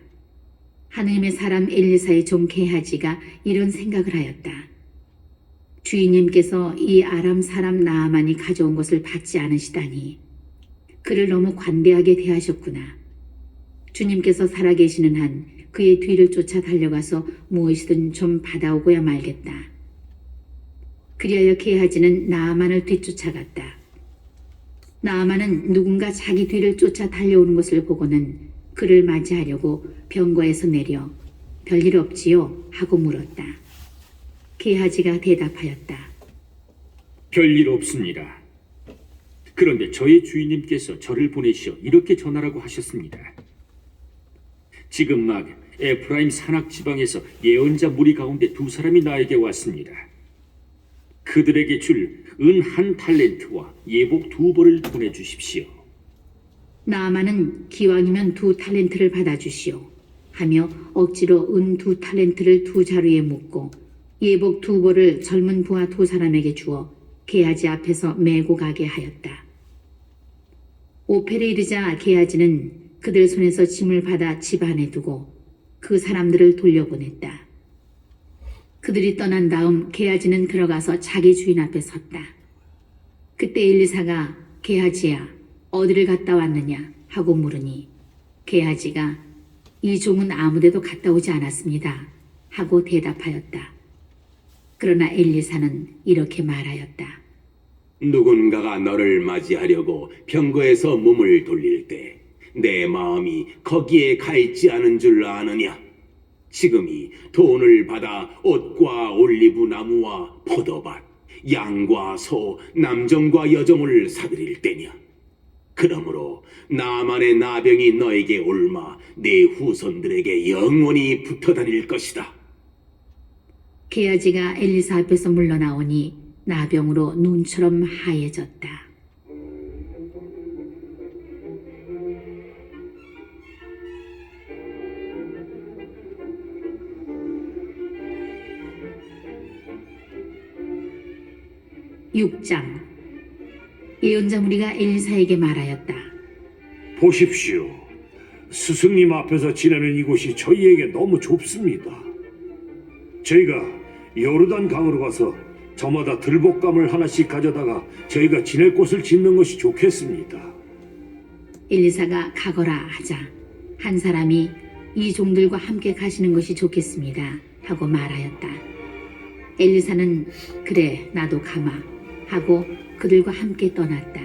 하느님의 사람 엘리사의 종 게하지가 이런 생각을 하였다. 주인님께서 이 아람 사람 나아만이 가져온 것을 받지 않으시다니 그를 너무 관대하게 대하셨구나. 주님께서 살아계시는 한 그의 뒤를 쫓아 달려가서 무엇이든 좀 받아오고야 말겠다. 그리하여 게하지는 나아만을 뒤쫓아갔다. 나아만은 누군가 자기 뒤를 쫓아 달려오는 것을 보고는 그를 맞이하려고 병거에서 내려 별일 없지요? 하고 물었다. 게하지가 대답하였다. 별일 없습니다. 그런데 저의 주인님께서 저를 보내시어 이렇게 전하라고 하셨습니다. 지금 막 에프라임 산악 지방에서 예언자 무리 가운데 2 사람이 나에게 왔습니다. 그들에게 줄 은 1달란트와 예복 2벌을 보내주십시오. 나아만은 기왕이면 2달란트를 받아주시오 하며 억지로 은 2달란트를 2자루에 묶고 예복 2벌을 젊은 부하 2사람에게 주어 게하지 앞에서 메고 가게 하였다. 오펠에 이르자 게하지는 그들 손에서 짐을 받아 집 안에 두고 그 사람들을 돌려보냈다. 그들이 떠난 다음 게하지는 들어가서 자기 주인 앞에 섰다. 그때 엘리사가 게하지야 어디를 갔다 왔느냐 하고 물으니 게하지가 이 종은 아무데도 갔다 오지 않았습니다 하고 대답하였다. 그러나 엘리사는 이렇게 말하였다. 누군가가 너를 맞이하려고 병거에서 몸을 돌릴 때 내 마음이 거기에 가 있지 않은 줄 아느냐? 지금이 돈을 받아 옷과 올리브 나무와 포도밭, 양과 소, 남정과 여정을 사들일 때냐? 그러므로 나만의 나병이 너에게 옮아 네 후손들에게 영원히 붙어 다닐 것이다. 게하지가 엘리사 앞에서 물러나오니 나병으로 눈처럼 하얘졌다. 육장 예언자 무리가 엘리사에게 말하였다. 보십시오. 스승님 앞에서 지내는 이곳이 저희에게 너무 좁습니다. 저희가 요르단 강으로 가서 저마다 들복감을 하나씩 가져다가 저희가 지낼 곳을 짓는 것이 좋겠습니다. 엘리사가 가거라 하자 한 사람이 이 종들과 함께 가시는 것이 좋겠습니다 하고 말하였다. 엘리사는 그래 나도 가마 하고 그들과 함께 떠났다.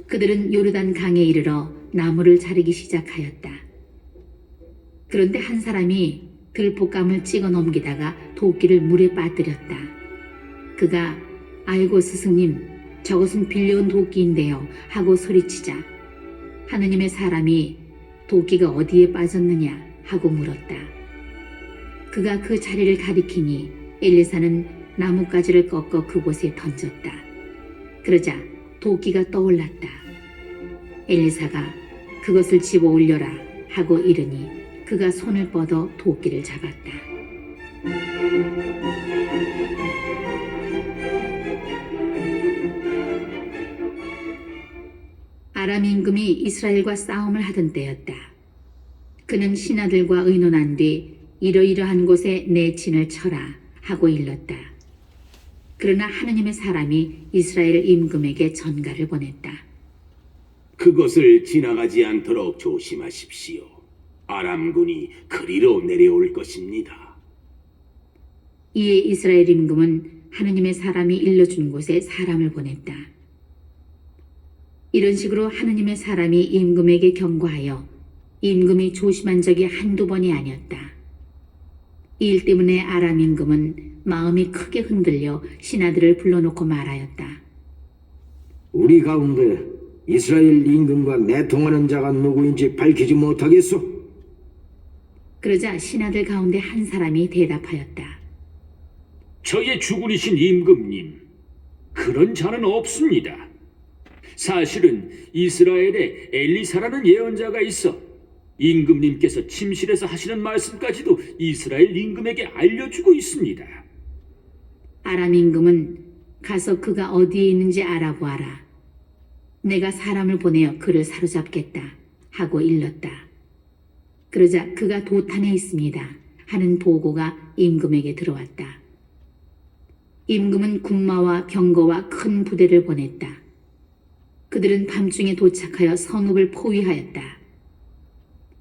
그들은 요르단 강에 이르러 나무를 자르기 시작하였다. 그런데 한 사람이 들볶감을 찍어 넘기다가 도끼를 물에 빠뜨렸다. 그가 아이고 스승님 저것은 빌려온 도끼인데요 하고 소리치자 하느님의 사람이 도끼가 어디에 빠졌느냐 하고 물었다. 그가 그 자리를 가리키니 엘리사는 나뭇가지를 꺾어 그곳에 던졌다. 그러자 도끼가 떠올랐다. 엘리사가 그것을 집어 올려라 하고 이르니 그가 손을 뻗어 도끼를 잡았다. 아람 임금이 이스라엘과 싸움을 하던 때였다. 그는 신하들과 의논한 뒤 이러이러한 곳에 내 진을 쳐라 하고 일렀다. 그러나 하느님의 사람이 이스라엘 임금에게 전가를 보냈다. 그것을 지나가지 않도록 조심하십시오. 아람군이 그리로 내려올 것입니다. 이에 이스라엘 임금은 하느님의 사람이 일러준 곳에 사람을 보냈다. 이런 식으로 하느님의 사람이 임금에게 경고하여 임금이 조심한 적이 한두 번이 아니었다. 이 일 때문에 아람 임금은 마음이 크게 흔들려 신하들을 불러놓고 말하였다. 우리 가운데 이스라엘 임금과 내통하는 자가 누구인지 밝히지 못하겠소? 그러자 신하들 가운데 한 사람이 대답하였다. 저의 주군이신 임금님, 그런 자는 없습니다. 사실은 이스라엘에 엘리사라는 예언자가 있어 임금님께서 침실에서 하시는 말씀까지도 이스라엘 임금에게 알려주고 있습니다. 아람 임금은 가서 그가 어디에 있는지 알아보아라. 내가 사람을 보내어 그를 사로잡겠다 하고 일렀다. 그러자 그가 도탄에 있습니다 하는 보고가 임금에게 들어왔다. 임금은 군마와 병거와 큰 부대를 보냈다. 그들은 밤중에 도착하여 성읍을 포위하였다.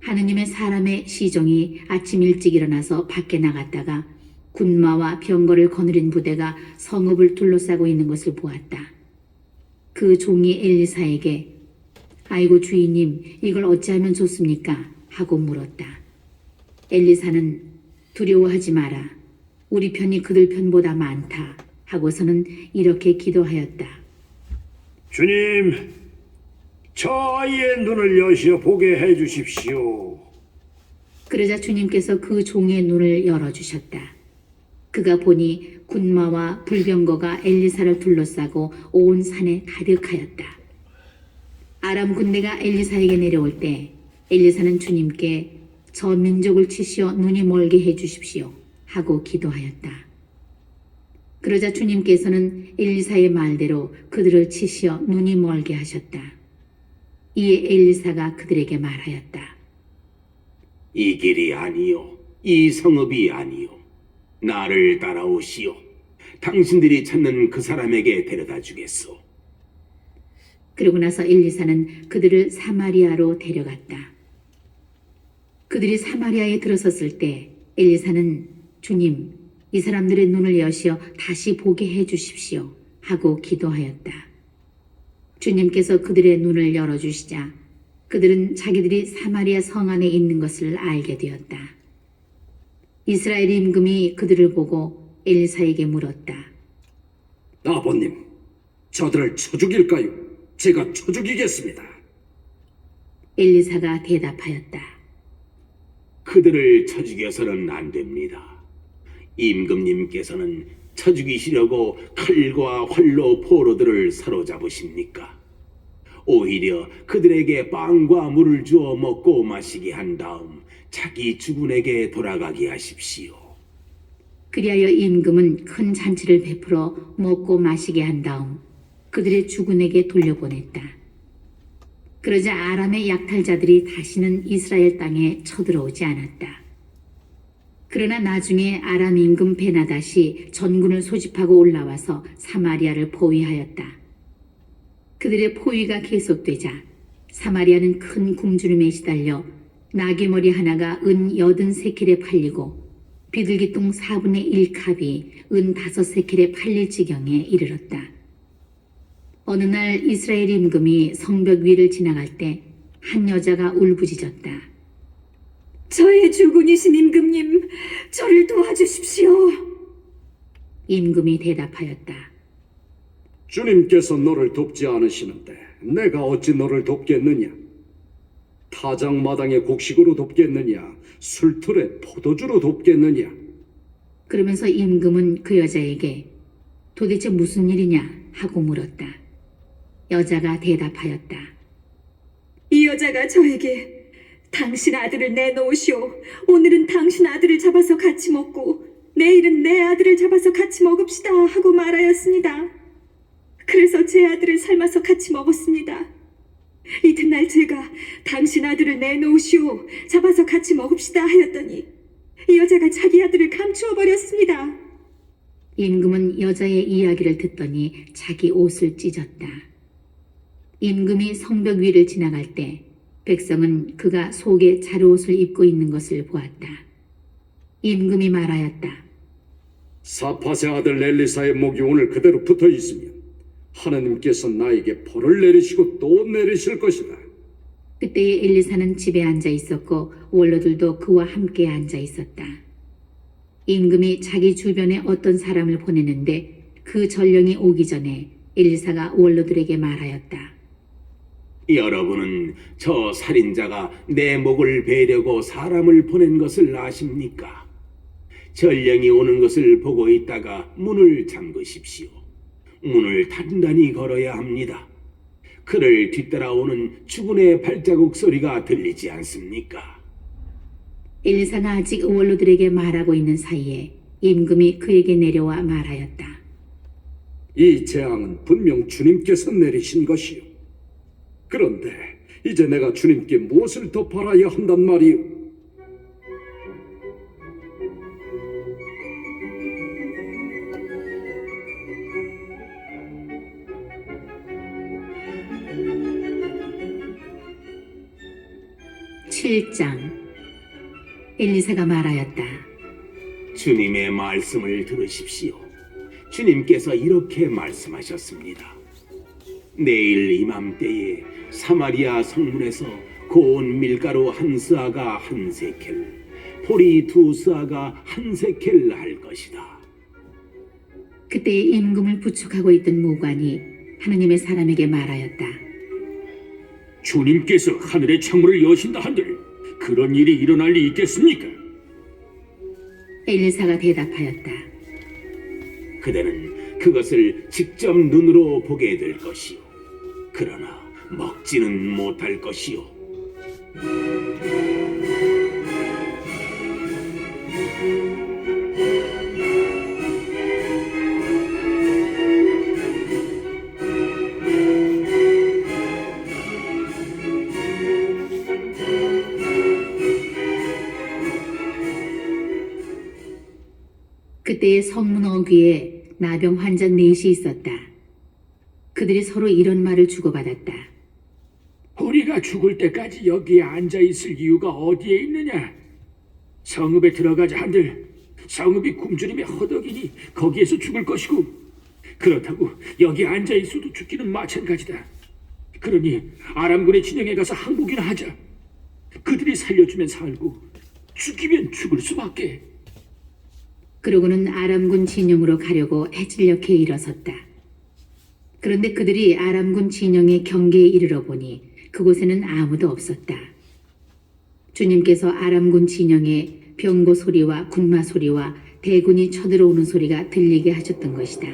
하느님의 사람의 시종이 아침 일찍 일어나서 밖에 나갔다가 군마와 병거를 거느린 부대가 성읍을 둘러싸고 있는 것을 보았다. 그 종이 엘리사에게 아이고 주인님 이걸 어찌하면 좋습니까? 하고 물었다. 엘리사는 두려워하지 마라. 우리 편이 그들 편보다 많다. 하고서는 이렇게 기도하였다. 주님, 저 아이의 눈을 여시어 보게 해주십시오. 그러자 주님께서 그 종의 눈을 열어주셨다. 그가 보니 군마와 불병거가 엘리사를 둘러싸고 온 산에 가득하였다. 아람 군대가 엘리사에게 내려올 때 엘리사는 주님께 저 민족을 치시어 눈이 멀게 해 주십시오 하고 기도하였다. 그러자 주님께서는 엘리사의 말대로 그들을 치시어 눈이 멀게 하셨다. 이에 엘리사가 그들에게 말하였다. 이 길이 아니요, 이 성읍이 아니요. 나를 따라오시오. 당신들이 찾는 그 사람에게 데려다 주겠소. 그러고 나서 엘리사는 그들을 사마리아로 데려갔다. 그들이 사마리아에 들어섰을 때 엘리사는 주님, 이 사람들의 눈을 여시어 다시 보게 해 주십시오 하고 기도하였다. 주님께서 그들의 눈을 열어주시자 그들은 자기들이 사마리아 성 안에 있는 것을 알게 되었다. 이스라엘 임금이 그들을 보고 엘리사에게 물었다. 아버님, 저들을 쳐 죽일까요? 제가 쳐 죽이겠습니다. 엘리사가 대답하였다. 그들을 쳐 죽여서는 안 됩니다. 임금님께서는 쳐 죽이시려고 칼과 활로 포로들을 사로잡으십니까? 오히려 그들에게 빵과 물을 주어 먹고 마시게 한 다음 자기 주군에게 돌아가게 하십시오. 그리하여 임금은 큰 잔치를 베풀어 먹고 마시게 한 다음 그들의 주군에게 돌려보냈다. 그러자 아람의 약탈자들이 다시는 이스라엘 땅에 쳐들어오지 않았다. 그러나 나중에 아람 임금 베나닷이 전군을 소집하고 올라와서 사마리아를 포위하였다. 그들의 포위가 계속되자 사마리아는 큰 굶주림에 시달려 나귀머리 하나가 은 80세켈에 팔리고 비둘기똥 4분의 1캅이 은 5세켈에 팔릴 지경에 이르렀다. 어느 날 이스라엘 임금이 성벽 위를 지나갈 때 한 여자가 울부짖었다. 저의 주군이신 임금님, 저를 도와주십시오. 임금이 대답하였다. 주님께서 너를 돕지 않으시는데 내가 어찌 너를 돕겠느냐? 타작마당의 곡식으로 돕겠느냐? 술틀에 포도주로 돕겠느냐? 그러면서 임금은 그 여자에게 도대체 무슨 일이냐 하고 물었다. 여자가 대답하였다. 이 여자가 저에게 당신 아들을 내놓으시오. 오늘은 당신 아들을 잡아서 같이 먹고 내일은 내 아들을 잡아서 같이 먹읍시다 하고 말하였습니다. 그래서 제 아들을 삶아서 같이 먹었습니다. 이튿날 제가 당신 아들을 내놓으시오. 잡아서 같이 먹읍시다 하였더니 이 여자가 자기 아들을 감추어 버렸습니다. 임금은 여자의 이야기를 듣더니 자기 옷을 찢었다. 임금이 성벽 위를 지나갈 때 백성은 그가 속에 자루옷을 입고 있는 것을 보았다. 임금이 말하였다. 사파세 아들 엘리사의 목이 오늘 그대로 붙어 있으면 하나님께서 나에게 벌을 내리시고 또 내리실 것이다. 그때에 엘리사는 집에 앉아 있었고 원로들도 그와 함께 앉아 있었다. 임금이 자기 주변에 어떤 사람을 보내는데 그 전령이 오기 전에 엘리사가 원로들에게 말하였다. 여러분은 저 살인자가 내 목을 베려고 사람을 보낸 것을 아십니까? 전령이 오는 것을 보고 있다가 문을 잠그십시오. 문을 단단히 걸어야 합니다. 그를 뒤따라오는 주군의 발자국 소리가 들리지 않습니까? 엘리사가 아직 원로들에게 말하고 있는 사이에 임금이 그에게 내려와 말하였다. 이 재앙은 분명 주님께서 내리신 것이요. 그런데 이제 내가 주님께 무엇을 더 바라야 한단 말이요? (7장) 엘리사가 말하였다. 주님의 말씀을 들으십시오. 주님께서 이렇게 말씀하셨습니다. 내일 이맘때에 사마리아 성문에서 고운 밀가루 1스아가 1세켈, 보리 2스아가 1세켈 할 것이다. 그때 임금을 부축하고 있던 무관이 하느님의 사람에게 말하였다. 주님께서 하늘의 창문을 여신다 한들 그런 일이 일어날 리 있겠습니까? 엘리사가 대답하였다. 그대는 그것을 직접 눈으로 보게 될 것이요. 그러나 먹지는 못할 것이요. 그때의 성문 어귀에 나병 환자 넷이 있었다. 그들이 서로 이런 말을 주고받았다. 우리가 죽을 때까지 여기에 앉아 있을 이유가 어디에 있느냐? 성읍에 들어가자 한들 성읍이 굶주림에 허덕이니 거기에서 죽을 것이고, 그렇다고 여기 앉아 있어도 죽기는 마찬가지다. 그러니 아람군의 진영에 가서 항복이나 하자. 그들이 살려주면 살고 죽이면 죽을 수밖에. 그러고는 아람군 진영으로 가려고 해질녘에 일어섰다. 그런데 그들이 아람군 진영의 경계에 이르러 보니 그곳에는 아무도 없었다. 주님께서 아람군 진영에 병거 소리와 군마 소리와 대군이 쳐들어오는 소리가 들리게 하셨던 것이다.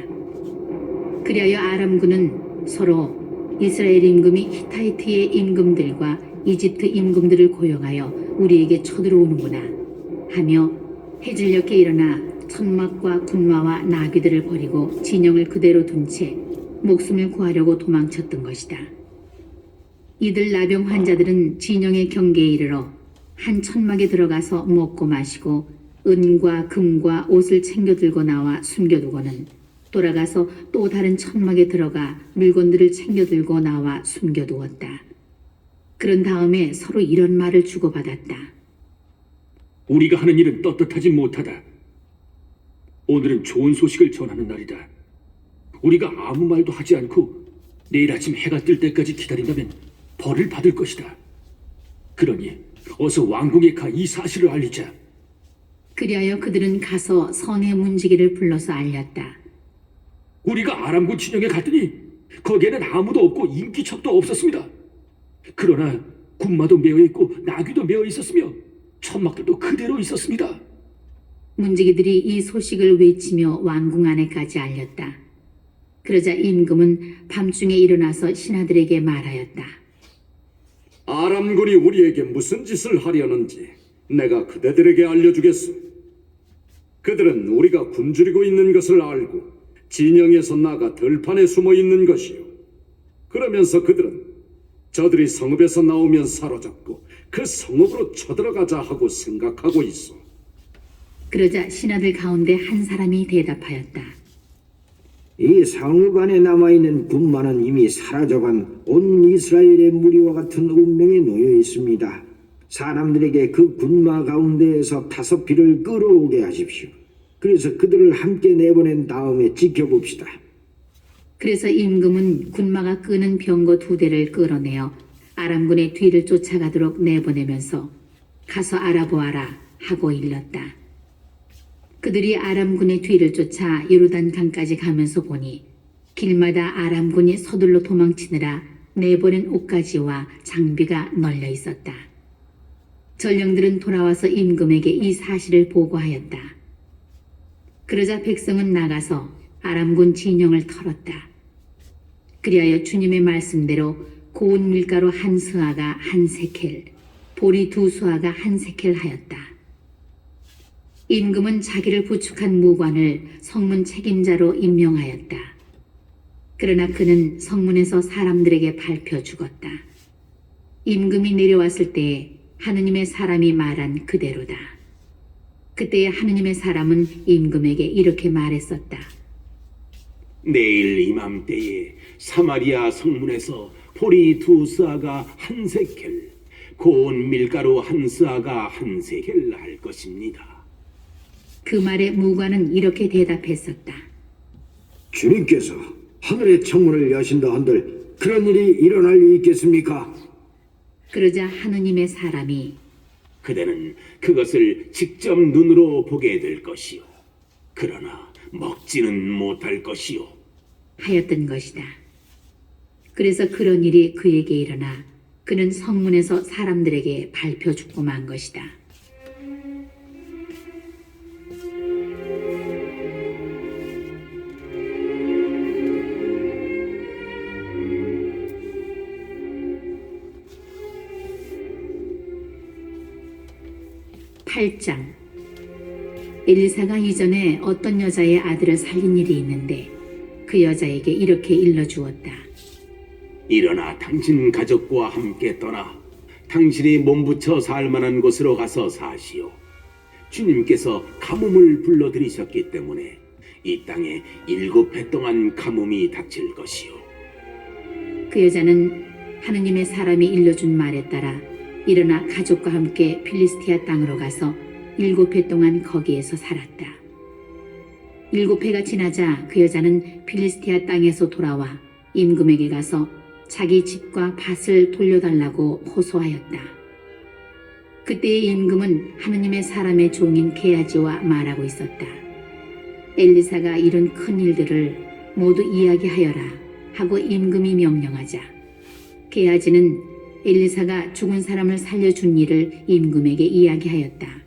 그리하여 아람군은 서로 이스라엘 임금이 히타이트의 임금들과 이집트 임금들을 고용하여 우리에게 쳐들어오는구나 하며 해질녘에 일어나 천막과 군마와 나귀들을 버리고 진영을 그대로 둔 채 목숨을 구하려고 도망쳤던 것이다. 이들 나병 환자들은 진영의 경계에 이르러 한 천막에 들어가서 먹고 마시고 은과 금과 옷을 챙겨 들고 나와 숨겨두고는 돌아가서 또 다른 천막에 들어가 물건들을 챙겨 들고 나와 숨겨두었다. 그런 다음에 서로 이런 말을 주고받았다. 우리가 하는 일은 떳떳하지 못하다. 오늘은 좋은 소식을 전하는 날이다. 우리가 아무 말도 하지 않고 내일 아침 해가 뜰 때까지 기다린다면 벌을 받을 것이다. 그러니 어서 왕궁에 가 이 사실을 알리자. 그리하여 그들은 가서 선의 문지기를 불러서 알렸다. 우리가 아람군 진영에 갔더니 거기에는 아무도 없고 인기척도 없었습니다. 그러나 군마도 메어 있고 나귀도 메어 있었으며 천막들도 그대로 있었습니다. 문지기들이 이 소식을 외치며 왕궁 안에까지 알렸다. 그러자 임금은 밤중에 일어나서 신하들에게 말하였다. 아람군이 우리에게 무슨 짓을 하려는지 내가 그대들에게 알려주겠소. 그들은 우리가 굶주리고 있는 것을 알고 진영에서 나가 들판에 숨어 있는 것이요. 그러면서 그들은 저들이 성읍에서 나오면 사로잡고 그 성읍으로 쳐들어가자 하고 생각하고 있어. 그러자 신하들 가운데 한 사람이 대답하였다. 이 성읍 안에 남아있는 군마는 이미 사라져간 온 이스라엘의 무리와 같은 운명에 놓여 있습니다. 사람들에게 그 군마 가운데에서 5피를 끌어오게 하십시오. 그래서 그들을 함께 내보낸 다음에 지켜봅시다. 그래서 임금은 군마가 끄는 병거 2대를 끌어내어 아람군의 뒤를 쫓아가도록 내보내면서 가서 알아보아라 하고 일렀다. 그들이 아람군의 뒤를 쫓아 요르단 강까지 가면서 보니 길마다 아람군이 서둘러 도망치느라 내보낸 옷가지와 장비가 널려 있었다. 전령들은 돌아와서 임금에게 이 사실을 보고하였다. 그러자 백성은 나가서 아람군 진영을 털었다. 그리하여 주님의 말씀대로 고운 밀가루 1스아가 1세켈, 보리 2수아가 1세켈 하였다. 임금은 자기를 부축한 무관을 성문 책임자로 임명하였다. 그러나 그는 성문에서 사람들에게 밟혀 죽었다. 임금이 내려왔을 때에 하느님의 사람이 말한 그대로다. 그때에 하느님의 사람은 임금에게 이렇게 말했었다. 내일 이맘때에 사마리아 성문에서 보리 2스아가 1세켈, 고운 밀가루 1스아가 1세켈 할 것입니다. 그 말에 무관은 이렇게 대답했었다. 주님께서 하늘의 창문을 여신다 한들 그런 일이 일어날 리 있겠습니까? 그러자 하느님의 사람이 그대는 그것을 직접 눈으로 보게 될 것이요. 그러나 먹지는 못할 것이요. 하였던 것이다. 그래서 그런 일이 그에게 일어나 그는 성문에서 사람들에게 밟혀 죽고 만 것이다. 8장. 엘리사가 이전에 어떤 여자의 아들을 살린 일이 있는데 그 여자에게 이렇게 일러주었다. 일어나 당신 가족과 함께 떠나 당신이 몸부쳐 살 만한 곳으로 가서 사시오. 주님께서 가뭄을 불러들이셨기 때문에 이 땅에 7해 동안 가뭄이 닥칠 것이오. 그 여자는 하느님의 사람이 일러준 말에 따라 일어나 가족과 함께 필리스티아 땅으로 가서 7해 동안 거기에서 살았다. 7해가 지나자 그 여자는 필리스티아 땅에서 돌아와 임금에게 가서 자기 집과 밭을 돌려달라고 호소하였다. 그때의 임금은 하느님의 사람의 종인 게하지와 말하고 있었다. 엘리사가 이런 큰 일들을 모두 이야기하여라 하고 임금이 명령하자 게하지는 엘리사가 죽은 사람을 살려준 일을 임금에게 이야기하였다.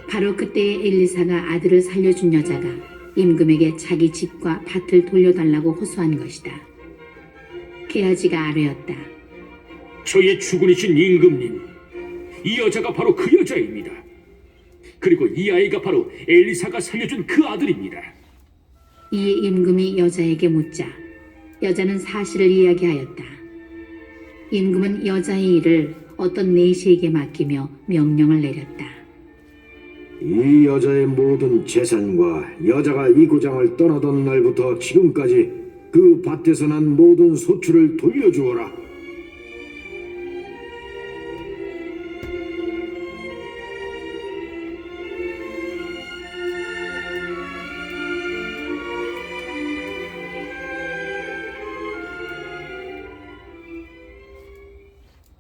바로 그때에 엘리사가 아들을 살려준 여자가 임금에게 자기 집과 밭을 돌려달라고 호소한 것이다. 게하지가 아뢰었다. 저의 주군이신 임금님, 이 여자가 바로 그 여자입니다. 그리고 이 아이가 바로 엘리사가 살려준 그 아들입니다. 이에 임금이 여자에게 묻자 여자는 사실을 이야기하였다. 임금은 여자의 일을 어떤 내시에게 맡기며 명령을 내렸다. 이 여자의 모든 재산과 여자가 이 고장을 떠나던 날부터 지금까지 그 밭에서 난 모든 소출을 돌려주어라.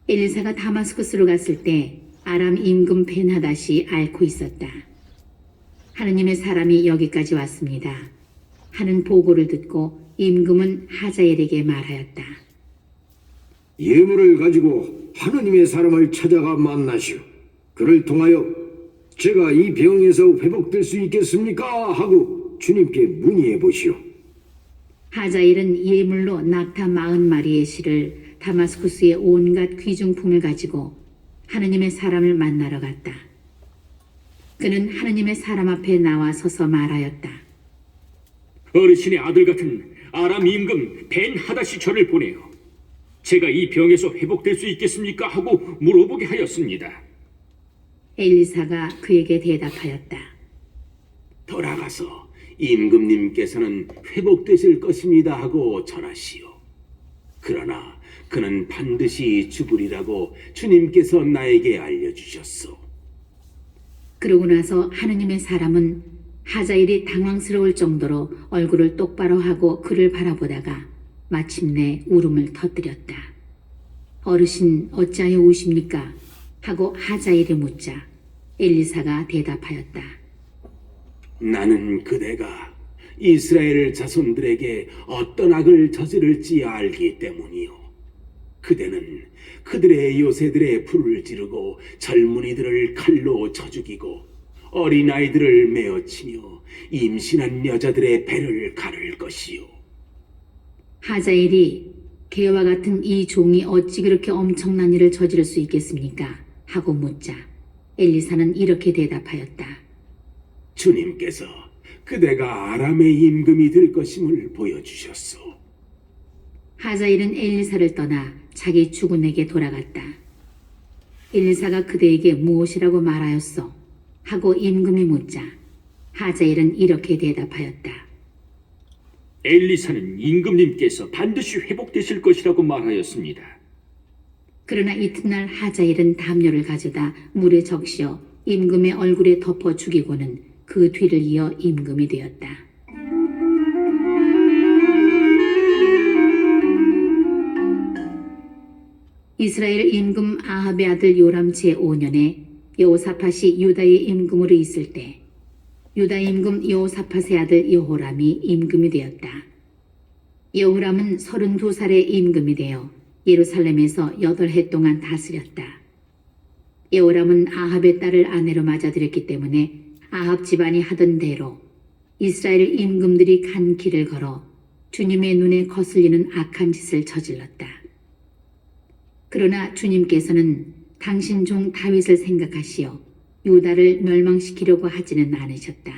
엘리사가 다마스쿠스로 갔을 때 아람 임금 벤하닷이 앓고 있었다. 하느님의 사람이 여기까지 왔습니다. 하는 보고를 듣고 임금은 하자엘에게 말하였다. 예물을 가지고 하느님의 사람을 찾아가 만나시오. 그를 통하여 제가 이 병에서 회복될 수 있겠습니까? 하고 주님께 문의해 보시오. 하자엘은 예물로 낙타 40마리의 실을 다마스쿠스의 온갖 귀중품을 가지고 하느님의 사람을 만나러 갔다. 그는 하느님의 사람 앞에 나와 서서 말하였다. 어르신의 아들 같은 아람 임금 벤하닷이 저를 보내어 제가 이 병에서 회복될 수 있겠습니까? 하고 물어보게 하였습니다. 엘리사가 그에게 대답하였다. 돌아가서 임금님께서는 회복되실 것입니다 하고 전하시오. 그러나 그는 반드시 죽으리라고 주님께서 나에게 알려주셨소. 그러고 나서 하느님의 사람은 하자엘이 당황스러울 정도로 얼굴을 똑바로 하고 그를 바라보다가 마침내 울음을 터뜨렸다. 어르신 어찌하여 우십니까? 하고 하자엘이 묻자 엘리사가 대답하였다. 나는 그대가 이스라엘 자손들에게 어떤 악을 저지를지 알기 때문이요. 그대는 그들의 요새들의 불을 지르고 젊은이들을 칼로 쳐 죽이고 어린아이들을 메어 치며 임신한 여자들의 배를 가를 것이요. 하자엘이 개와 같은 이 종이 어찌 그렇게 엄청난 일을 저지를 수 있겠습니까? 하고 묻자 엘리사는 이렇게 대답하였다. 주님께서 그대가 아람의 임금이 될 것임을 보여주셨소. 하자엘은 엘리사를 떠나 자기 주군에게 돌아갔다. 엘리사가 그대에게 무엇이라고 말하였소? 하고 임금이 묻자 하자엘은 이렇게 대답하였다. 엘리사는 임금님께서 반드시 회복되실 것이라고 말하였습니다. 그러나 이튿날 하자엘은 담요를 가져다 물에 적시어 임금의 얼굴에 덮어 죽이고는 그 뒤를 이어 임금이 되었다. 이스라엘 임금 아합의 아들 요람 제5년에 여호사밧이 유다의 임금으로 있을 때 유다 임금 여호사밧의 아들 여호람이 임금이 되었다. 여호람은 32살의 임금이 되어 예루살렘에서 8해 동안 다스렸다. 여호람은 아합의 딸을 아내로 맞아들였기 때문에 아합 집안이 하던 대로 이스라엘 임금들이 간 길을 걸어 주님의 눈에 거슬리는 악한 짓을 저질렀다. 그러나 주님께서는 당신 종 다윗을 생각하시어 유다를 멸망시키려고 하지는 않으셨다.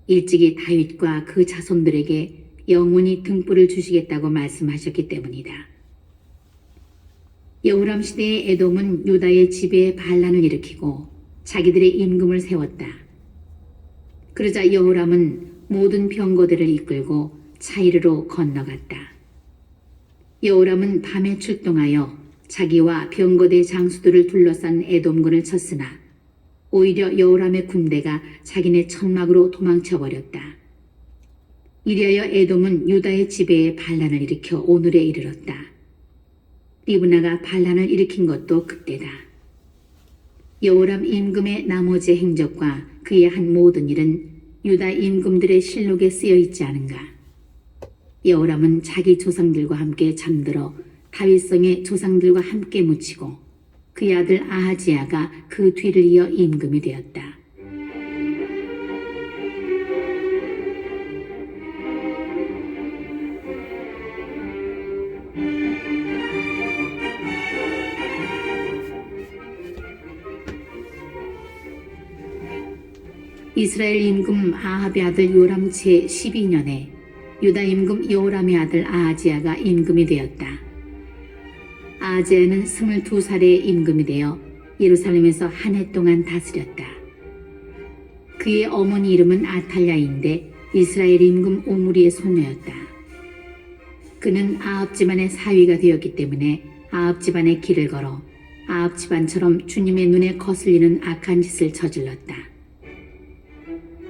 일찍이 다윗과 그 자손들에게 영원히 등불을 주시겠다고 말씀하셨기 때문이다. 여호람 시대의 에돔은 유다의 지배에 반란을 일으키고 자기들의 임금을 세웠다. 그러자 여호람은 모든 병거들을 이끌고 차이르로 건너갔다. 여호람은 밤에 출동하여 자기와 병거대 장수들을 둘러싼 에돔군을 쳤으나 오히려 여호람의 군대가 자기네 천막으로 도망쳐버렸다. 이리하여 에돔은 유다의 지배에 반란을 일으켜 오늘에 이르렀다. 리브나가 반란을 일으킨 것도 그때다. 여호람 임금의 나머지 행적과 그의 한 모든 일은 유다 임금들의 실록에 쓰여 있지 않은가. 여호람은 자기 조상들과 함께 잠들어 다윗성의 조상들과 함께 묻히고 그의 아들 아하지야가 그 뒤를 이어 임금이 되었다. 이스라엘 임금 아합의 아들 요람 제 12년에 유다 임금 여호람의 아들 아하지야가 임금이 되었다. 아하지야는 22살에 임금이 되어 예루살렘에서 한 해 동안 다스렸다. 그의 어머니 이름은 아탈랴인데 이스라엘 임금 오므리의 손녀였다. 그는 아합 집안의 사위가 되었기 때문에 아합 집안의 길을 걸어 아합 집안처럼 주님의 눈에 거슬리는 악한 짓을 저질렀다.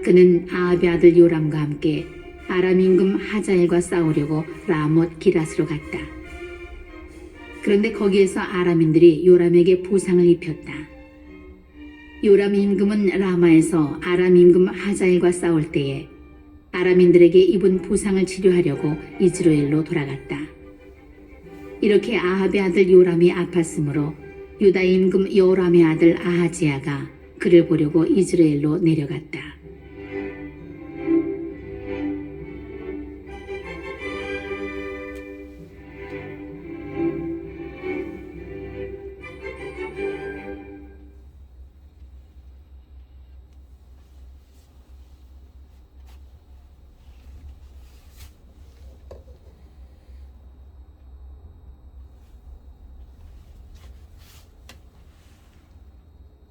그는 아합의 아들 요람과 함께 아람 임금 하자엘과 싸우려고 라못 기랏으로 갔다. 그런데 거기에서 아람인들이 요람에게 부상을 입혔다. 요람 임금은 라마에서 아람 임금 하자엘과 싸울 때에 아람인들에게 입은 부상을 치료하려고 이스라엘로 돌아갔다. 이렇게 아합의 아들 요람이 아팠으므로 유다 임금 여호람의 아들 아하지야가 그를 보려고 이스라엘로 내려갔다.